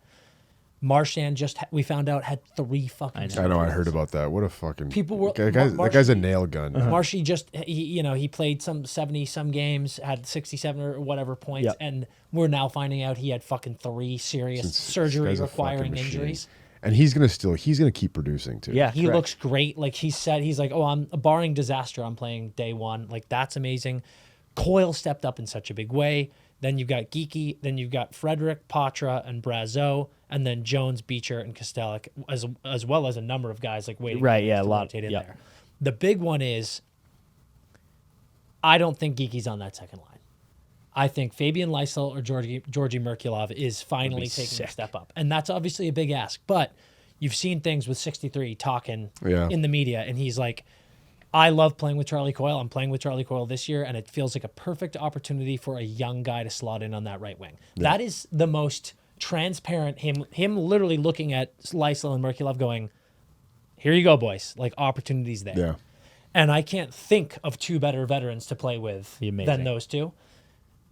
Marchand we found out, had 3 fucking I know. I heard about that. What a fucking people were. that guy's a nail gun. Marshy he played some 70-some games, had 67 or whatever points, Yep. and we're now finding out he had fucking 3 serious This surgery guy's a requiring fucking machine. injuries. And he's gonna keep producing too. Yeah. He correct. looks great. Like, he said, he's like, oh, I'm barring disaster, I'm playing day 1. Like, that's amazing. Coyle stepped up in such a big way. Then you've got Geeky. Then you've got Frederick, Patra, and Brazeau. And then Jones, Beecher, and Kostelic, as well as a number of guys like waiting. Right, yeah, to a lot. rotate in Yep. there. The big one is, I don't think Geeky's on that second line. I think Fabian Lysell or Georgi Merkulov is finally taking sick. a step up. And that's obviously a big ask. But you've seen things with 63 talking Yeah. in the media, and he's like, I love playing with Charlie Coyle. I'm playing with Charlie Coyle this year, and it feels like a perfect opportunity for a young guy to slot in on that right wing. Yeah. That is the most transparent, him literally looking at Lysell and Merkulov going, here you go, boys. Like, opportunities there. Yeah. And I can't think of 2 better veterans to play with than those 2.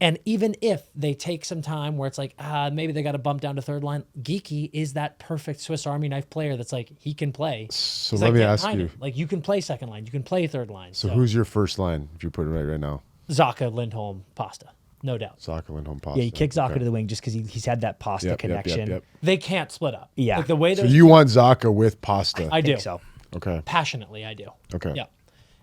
And even if they take some time where it's like, maybe they got to bump down to third line, Geeky is that perfect Swiss Army knife player that's like, he can play. So He's let like, me get ask behind you. him. Like, you can play second line. You can play third line. So who's your first line if you put it right now? Zacha, Lindholm, Pasta. No doubt. Zacha, Lindholm, Pasta. Yeah, he kicked Zacha to the wing just because he's had that Pasta connection. Yep. They can't split up. Yeah. Like, the way So those you want Zacha with Pasta? I do. think so. Okay. Passionately, I do. Okay. Yeah.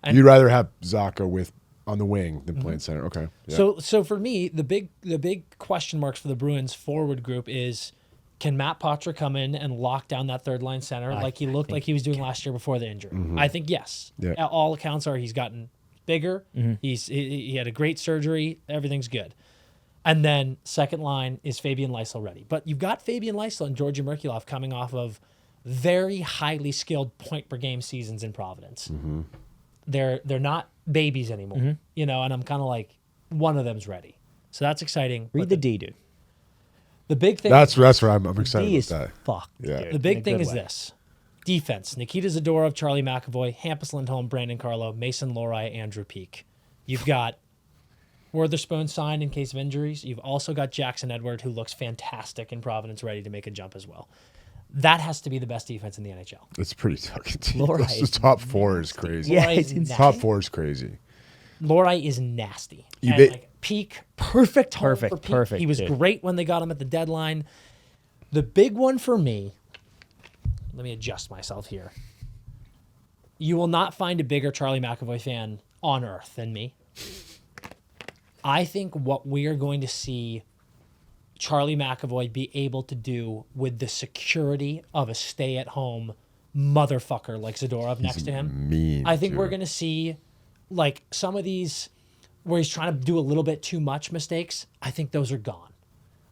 And You'd rather have Zacha with on the wing than playing center. Okay. Yeah. So for me, the big question marks for the Bruins forward group is, can Matt Poitras come in and lock down that third line center like he looked like he was doing last year before the injury? I think yes. Yeah. All accounts are he's gotten bigger. He had a great surgery. Everything's good. And then second line is Fabian Lysell ready. But you've got Fabian Lysell and Georgi Merkulov coming off of very highly skilled point per game seasons in Providence. They're not babies anymore, and I'm kind of like, one of them's ready. So that's exciting. Read the D, dude. The big thing That's where I'm excited D about is that. fucked. Yeah. Dude, The big in a thing good is way. this. Defense. Nikita Zadorov, Charlie McAvoy, Hampus Lindholm, Brandon Carlo, Mason Lohrei, Andrew Peeke. You've got Witherspoon signed in case of injuries. You've also got Jackson Edward, who looks fantastic in Providence, ready to make a jump as well. That has to be the best defense in the NHL. It's pretty fucking deep. Lohrei The is top four is crazy. Yeah, Lohrei it's is insane. Top four is crazy. Lohrei is nasty. You And, bet- like, Peeke, perfect home Perfect, for Peeke. perfect, He was dude. great when they got him at the deadline. The big one for me, let me adjust myself here. You will not find a bigger Charlie McAvoy fan on earth than me. I think what we are going to see Charlie McAvoy be able to do with the security of a stay-at-home motherfucker like Zadorov next to him. Mean. I think we're too. going to see like some of these where he's trying to do a little bit too much mistakes. I think those are gone.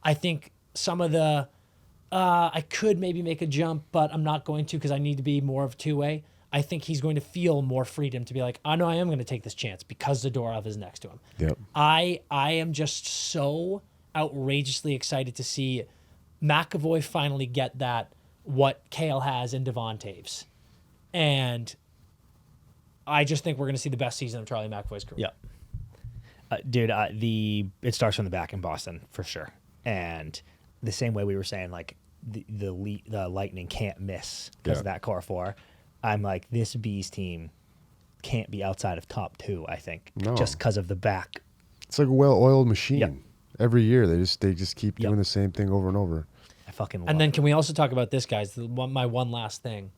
I think some of the I could maybe make a jump, but I'm not going to because I need to be more of two-way. I think he's going to feel more freedom to be like, I know I am going to take this chance because Zadorov is next to him. Yep. I am just so outrageously excited to see McAvoy finally get that what Kale has in Devon Taves. And I just think we're going to see the best season of Charlie McAvoy's career. Yep. Dude, it starts from the back in Boston for sure. And the same way we were saying, like the Lightning can't miss because of that core four. I'm like, this Bees team can't be outside of top two. I think just because of the back. It's like a well-oiled machine. Yep. Every year they just keep doing the same thing over and over. I fucking love And then it. can we also talk about this, guys? My one last thing.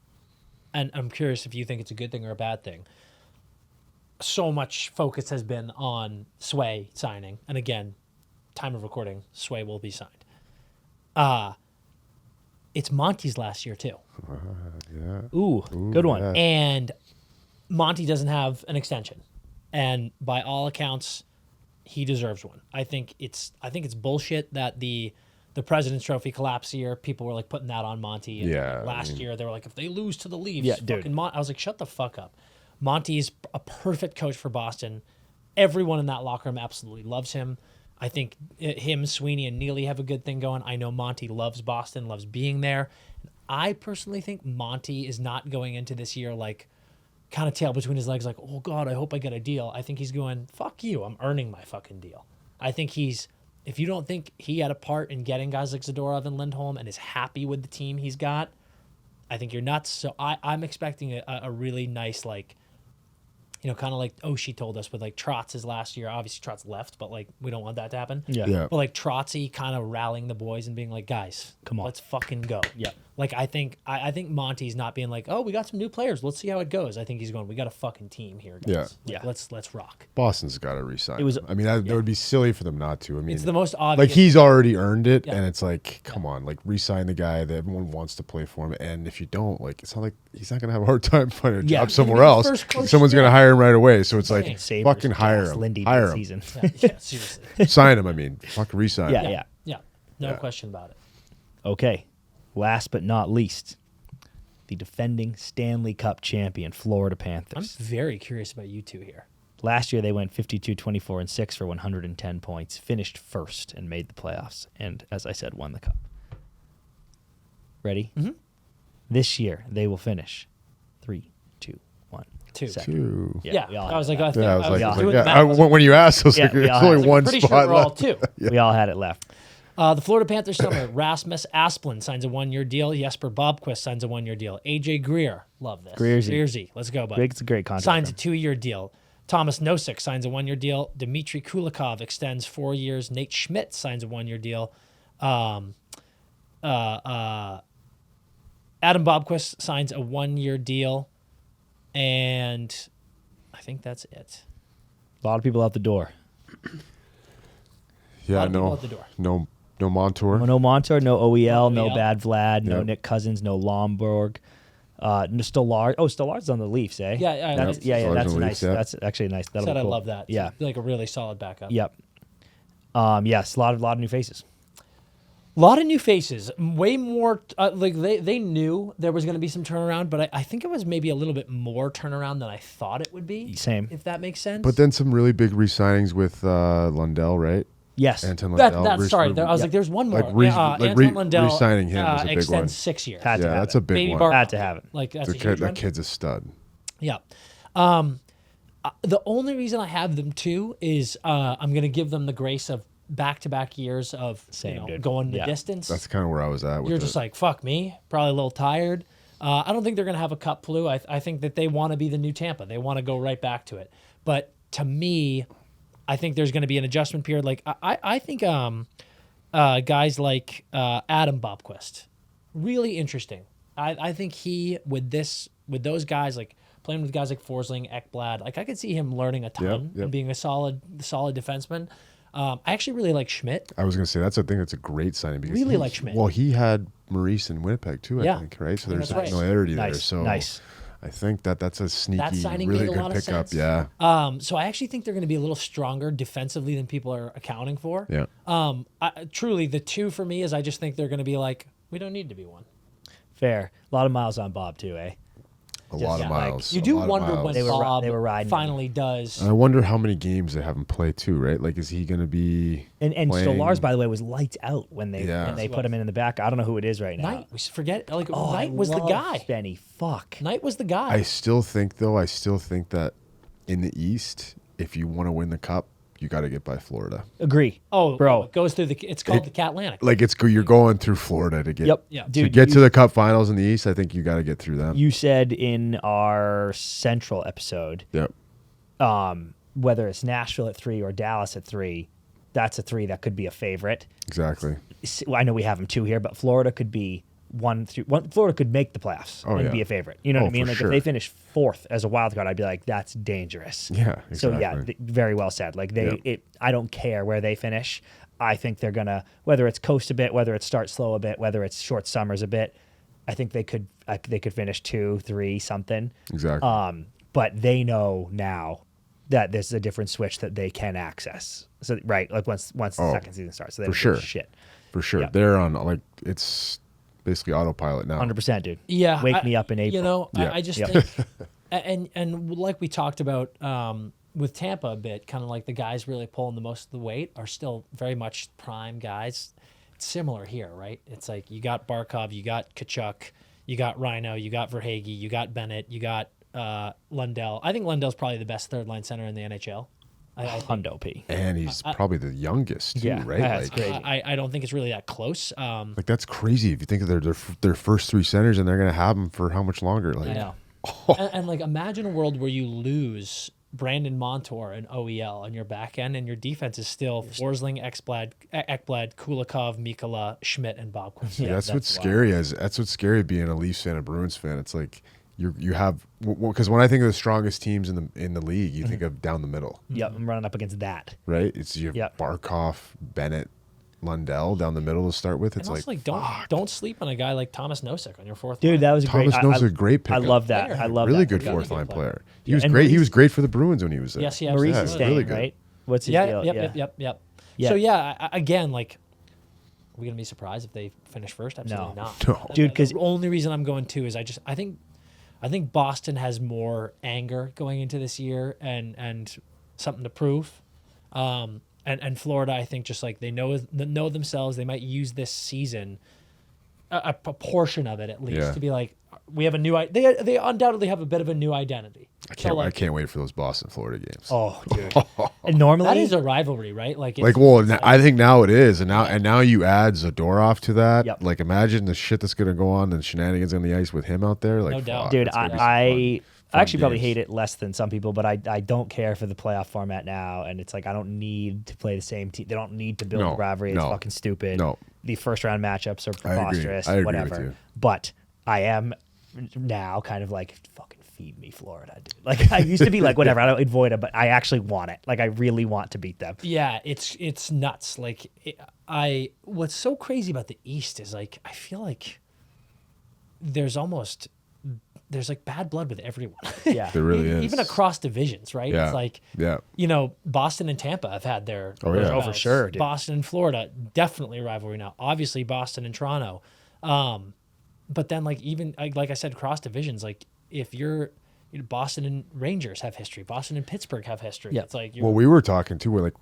And I'm curious if you think it's a good thing or a bad thing. So much focus has been on Sway signing. And again, time of recording, Sway will be signed. It's Monty's last year, too. Yeah. Ooh, good one. yeah. And Monty doesn't have an extension. And by all accounts, he deserves one. I think it's bullshit that the President's Trophy collapse year, people were like putting that on Monty. And Yeah, I last mean- year they were like, if they lose to the Leafs, Yeah, dude. fucking I was like, shut the fuck up. Monty's a perfect coach for Boston. Everyone in that locker room absolutely loves him. I think him, Sweeney, and Neely have a good thing going. I know Monty loves Boston, loves being there. I personally think Monty is not going into this year like kind of tail between his legs, like, oh God, I hope I get a deal. I think he's going, fuck you, I'm earning my fucking deal. I think if you don't think he had a part in getting guys like Zadorov and Lindholm and is happy with the team he's got, I think you're nuts. So I'm expecting a really nice, like, kind of like Oshie told us with like Trotz's last year. Obviously Trotz left, but like we don't want that to happen. Yeah. But like Trotzy kind of rallying the boys and being like, guys, Come on. let's fucking go. Yeah. Like I think Monty's not being like, oh, we got some new players, let's see how it goes. I think he's going, we got a fucking team here, guys. Yeah. Like, let's rock. Boston's got to resign. It was- him. I mean, that would be silly for them not to. I mean, It's the most obvious. like he's already earned it, Yeah. and it's like, come on, like re-sign the guy that everyone wants to play for him. And if you don't, like, it's not like he's not gonna have a hard time finding a Yeah, job he's somewhere gonna be else. the first coach Someone's gonna there. hire him right away. So it's like, Dang. Sabres, fucking hire Jazz, him, Lindy hire this him, season. Yeah, seriously. sign him. I mean, fucking re-sign him. Yeah. Yeah. No Yeah. question about it. Okay. Last but not least, the defending Stanley Cup champion Florida I'm Panthers. very curious about you two here. Last year they went 52-24-6 for 110 points, finished first and made the playoffs, and as I said, won the cup. Ready? Mm-hmm. This year they will finish 3, 2, 1. Two. second. Two. Yeah. we all I was had like, I think Yeah, I was like, yeah. doing the math. I, when you asked, I was Yeah, like, we there's all had only it. one pretty spot sure we're all left. two. We all had it left. The Florida Panthers summer, Rasmus Asplund signs a 1-year deal. Jesper Bobquist signs a 1-year deal. AJ Greer, love this. Greerzy. Let's go, buddy. It's a great contract. Signs a for him. 2-year deal. Thomas Nosek signs a 1-year deal. Dmitry Kulikov extends 4 years. Nate Schmidt signs a 1-year deal. Adam Bobquist signs a 1-year deal. And I think that's it. A lot of people out the door. Yeah, lot of people no, out the door. no Montour. No Montour, no OEL, no OEL. Bad Vlad, no Yep. Nick Cousins, no Lomborg. No Stolarz. Oh, Stolarz on the Leafs, eh? Yeah, That's, yeah, yeah, Stolarz that's on the nice. Leafs, yeah. That's actually nice. That'll Said be I cool. love that. Yeah. Like a really solid backup. Yep. Yes, a lot of new faces. A lot of new faces. Way more. Like they knew there was going to be some turnaround, but I think it was maybe a little bit more turnaround than I thought it would be. Same. If that makes sense. But then some really big re-signings with Lundell, right? Yes. Anton Lundell. that's sorry. I was Yep. like, there's one more. Like Anton Lundell re-signing him was a big extends one. 6 years. Had to Yeah, have that's it. a big Baby one. Barkov. Had to have it. Like that's The a huge that one. kid's a stud. Yeah. The only reason I have them too is I'm going to give them the grace of back-to-back years of Same, dude. going the Yeah. distance. That's kind of where I was at. With You're it. just like, fuck me, probably a little tired. I don't think they're going to have a cup flu. I think that they want to be the new Tampa. They want to go right back to it. But to me, I think there's going to be an adjustment period. Like I think guys like Adam Bobquist, really interesting. I think he with those guys, like playing with guys like Forsling, Ekblad, like I could see him learning a ton Yep. and being a solid defenseman. I actually really like Schmidt. I was going to say that's a thing. That's a great signing because Really like Schmidt. Well, he had Maurice in Winnipeg too. I Yeah. think right. So That's there's right. familiarity there. Nice. So Nice. I think that's a sneaky, signing really made a good lot of pickup. sense. Yeah. So I actually think they're going to be a little stronger defensively than people are accounting for. Yeah. Truly, the two for me is I just think they're going to be like, we don't need to be one. Fair. A lot of miles on Bob too, eh? A lot yeah, of like, miles. You a do lot of wonder miles. when They were Bob they were riding finally does. And I wonder how many games they have him play too, right? Like, is he going to be And playing? Stolarz, by the way, was lights out when they Yeah. when they put him in the back. I don't know who it is right now. Knight, we forget, like, Oh, I Knight was the love guy. Benny. Fuck. Knight was the guy. I still think that in the East, if you want to win the cup, you got to get by Florida. Agree. oh, bro. it goes through it's called the Catlantic. Like you're going through Florida to get. Yep. Yeah. To Dude, get you, to the Cup Finals in the East, I think you got to get through them. you said in our Central episode, Yep. whether it's Nashville at 3 or Dallas at 3, that's a 3 that could be a favorite. Exactly. I know we have them 2 here, but Florida could be 1 through 1. Florida could make the playoffs Oh, and yeah. be a favorite. You know what I Oh, mean? for Like sure. if they finish 4th as a wild card, I'd be like, that's dangerous. Yeah. Exactly. So yeah, very well said. Like I don't care where they finish. I think they're gonna, whether it's coast a bit, whether it's start slow a bit, whether it's short summers a bit. I think they could finish 2, 3, something. Exactly. But they know now that there's a different switch that they can access. So right, like once the second season starts, so they for don't give a sure. shit. For sure. yeah. They're on like it's basically autopilot now. 100%, dude. Yeah, Wake me up in April. You know, Yeah. I just Yep. think, and like we talked about with Tampa a bit, kind of like the guys really pulling the most of the weight are still very much prime guys. It's similar here, right? It's like you got Barkov, you got Kachuk, you got Rhino, you got Verhaeghe, you got Bennett, you got Lundell. I think Lundell's probably the best third line center in the NHL. I think. Hundo P. And he's probably the youngest too, Yeah, right? that's Like, great. I don't think it's really that close. like that's crazy if you think of their first 3 centers and they're gonna have them for how much longer? Like, I know. And like imagine a world where you lose Brandon Montour and OEL on your back end, and your defense is still Forsling, Ekblad, Kulikov, Mikkola, Schmidt, and Bobquist. Yeah, that's what's that's scary. That's what's scary being a Leafs fan, a Bruins fan. It's like you have because when I think of the strongest teams in the league, you think of down the middle, Yep, I'm running up against that. right? It's you have Yep. Barkov, Bennett, Lundell down the middle to start with. And It's also, like don't sleep on a guy like Thomas Nosek on your fourth Dude, line. that was a great. Thomas Knows a great I pickup. love that. I love really that. good Really fourth good line player. player. He was And great. He Maurice- was great for the Bruins when he was there. Yes, he Maurice absolutely is was. staying, really good. right? What's his Yeah, deal? yep. Yeah. So yeah, again, like, are we gonna be surprised if they finish first? Absolutely No. not. No. Dude, 'cause- the only reason I'm going to is I think Boston has more anger going into this year and something to prove. And Florida, I think, just like they know themselves, they might use this season, a portion of it at least, Yeah. to be like, we have a new. They undoubtedly have a bit of a new identity. I can't wait for those Boston Florida games. Oh, dude. And normally, That is a rivalry, right? Like, Like, well, I think now it is, and now you add Zadorov to that. Yep. Like, imagine the shit that's gonna go on and shenanigans on the ice with him out there. Like, No doubt. fuck, dude, it's gonna be some I fun actually probably games. hate it less than some people, but I don't care for the playoff format now. And it's like, I don't need to play the same team. They don't need to build No, a rivalry. It's no, fucking stupid. no. The first round matchups are I agree. preposterous, I agree with whatever. you. But I am now kind of like, fucking Feed me, Florida, dude. Like, I used to be like, whatever, I don't avoid it, but I actually want it. Like, I really want to beat them. Yeah, it's nuts. Like, what's so crazy about the East is, like, I feel like there's like bad blood with everyone. Yeah. There really is. Even across divisions, right? Yeah. It's like, Yeah. you know, Boston and Tampa have had their Oh, yeah. Oh, for sure, dude. Boston and Florida, definitely a rivalry now. Obviously, Boston and Toronto. But then, like, even like I said, cross divisions, like, if you're Boston and Rangers have history, Boston and Pittsburgh have history. Yeah. It's like, you're, Well, we were talking too. We're like,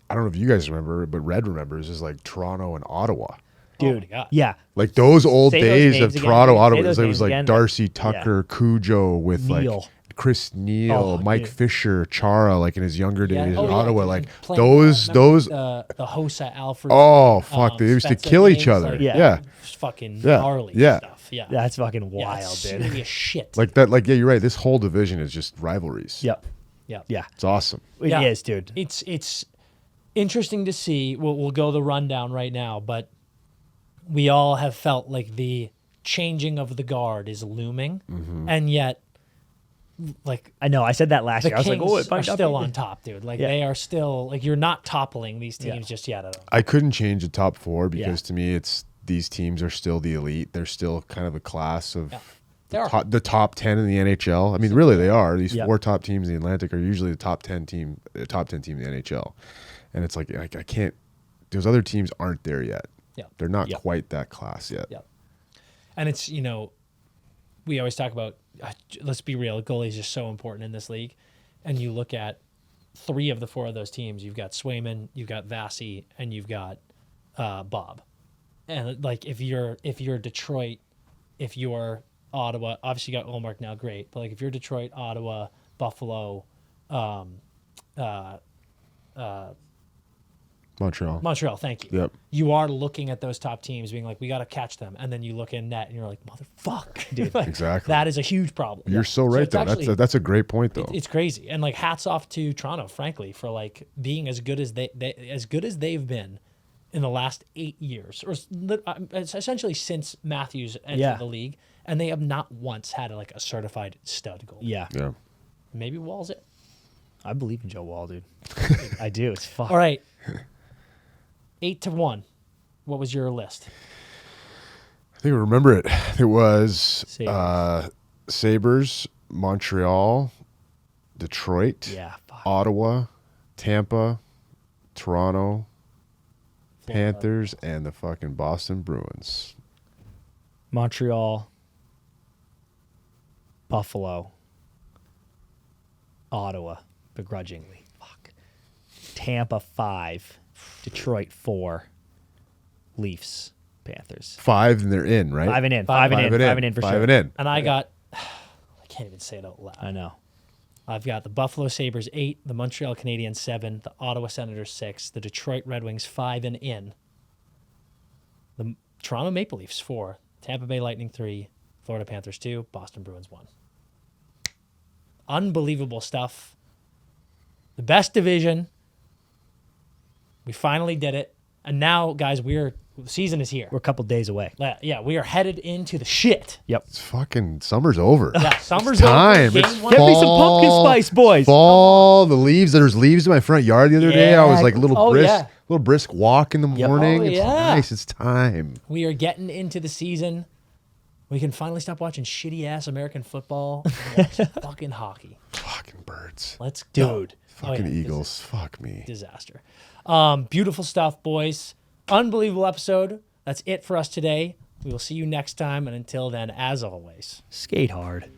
I don't know if you guys remember, but Red remembers is like Toronto and Ottawa. dude, oh my God. Yeah. Like those old Say those days of names again, Toronto, dude. Say Ottawa. those It was names like again. Darcy Tucker, Cujo with Neil. like Chris Neal, Oh, Mike dude. Fisher, Chara, like in his younger days in Ottawa. dude, Like playing, those. the Hossa Alfred. Oh fuck! They used to Spencer kill each games, other. like, Yeah. fucking Yeah. gnarly Yeah. stuff. Yeah, That's fucking yeah, wild, it's dude. serious shit. Like that. Like yeah, you're right. This whole division is just rivalries. Yep. yeah, Yeah. It's awesome. It Yeah. is, dude. It's interesting to see. We'll go the rundown right now, but we all have felt like the changing of the guard is looming, and yet, like, I know. I said that last the year. I was like, Kings oh, it are might not still be on the- top, dude. Like, Yeah. they are still, like, you're not toppling these teams Yeah. just yet. I don't. I couldn't change the top four because Yeah. to me, it's these teams are still the elite. They're still kind of a class of Yeah. They are. the top 10 in the NHL. I mean, really, they are. These Yeah. four top teams in the Atlantic are usually the top 10 team in the NHL. And it's like I can't. Those other teams aren't there yet. Yeah. They're not Yeah. quite that class yet. Yeah. And it's, you know, we always talk about, let's be real, goalies are so important in this league. And you look at 3 of the 4 of those teams, you've got Swayman, you've got Vasi, and you've got Bob. And like, if you're Detroit, if you're Ottawa, obviously you got Ullmark now, great. But like, if you're Detroit, Ottawa, Buffalo, Montreal. thank you. Yep. You are looking at those top teams being like, we got to catch them. And then you look in net and you're like, motherfuck. Dude, like, Exactly. that is a huge problem. You're so right, it's though. actually- That's a great point, though. It's crazy. And like, hats off to Toronto, frankly, for like being as good as they've been in the last 8 years, or it's essentially since Matthews entered Yeah. the league. And they have not once had like a certified stud goal. Yeah. yeah. Maybe Wall's it. I believe in Joe Wall, dude. I do. It's fuck. All right. 8-1. What was your list? I think I remember it. It was Sabres. Sabres, Montreal, Detroit, Yeah. Fuck. Ottawa, Tampa, Toronto, Florida. Panthers, and the fucking Boston Bruins. Montreal, Buffalo, Ottawa, begrudgingly. Fuck. Tampa 5, Detroit 4, Leafs, Panthers. 5 and they're in, right? 5 and in. 5 and in. 5 and in for Five sure. and in. And I got, I can't even say it out loud. I know. I've got the Buffalo Sabres 8, the Montreal Canadiens 7, the Ottawa Senators 6, the Detroit Red Wings 5 and in, the Toronto Maple Leafs 4, Tampa Bay Lightning 3, Florida Panthers 2, Boston Bruins 1. Unbelievable stuff. The best division. We finally did it. And now, guys, the season is here. We're a couple days away. Yeah, we are headed into the shit. Yep. It's fucking summer's over. Yeah, summer's time. over. It's Game one. Give me some pumpkin spice, boys. Fall, the leaves. There's leaves in my front yard the other day. I was like a little Oh, brisk, yeah. little brisk walk in the morning. Oh, It's yeah. nice. It's time. We are getting into the season. We can finally stop watching shitty ass American football and watch fucking hockey. Fucking birds. Let's go. Dude. Fucking this Eagles. is Fuck me. disaster. Beautiful stuff, boys. Unbelievable episode. That's it for us today. We will see you next time. And until then, as always, Skate hard.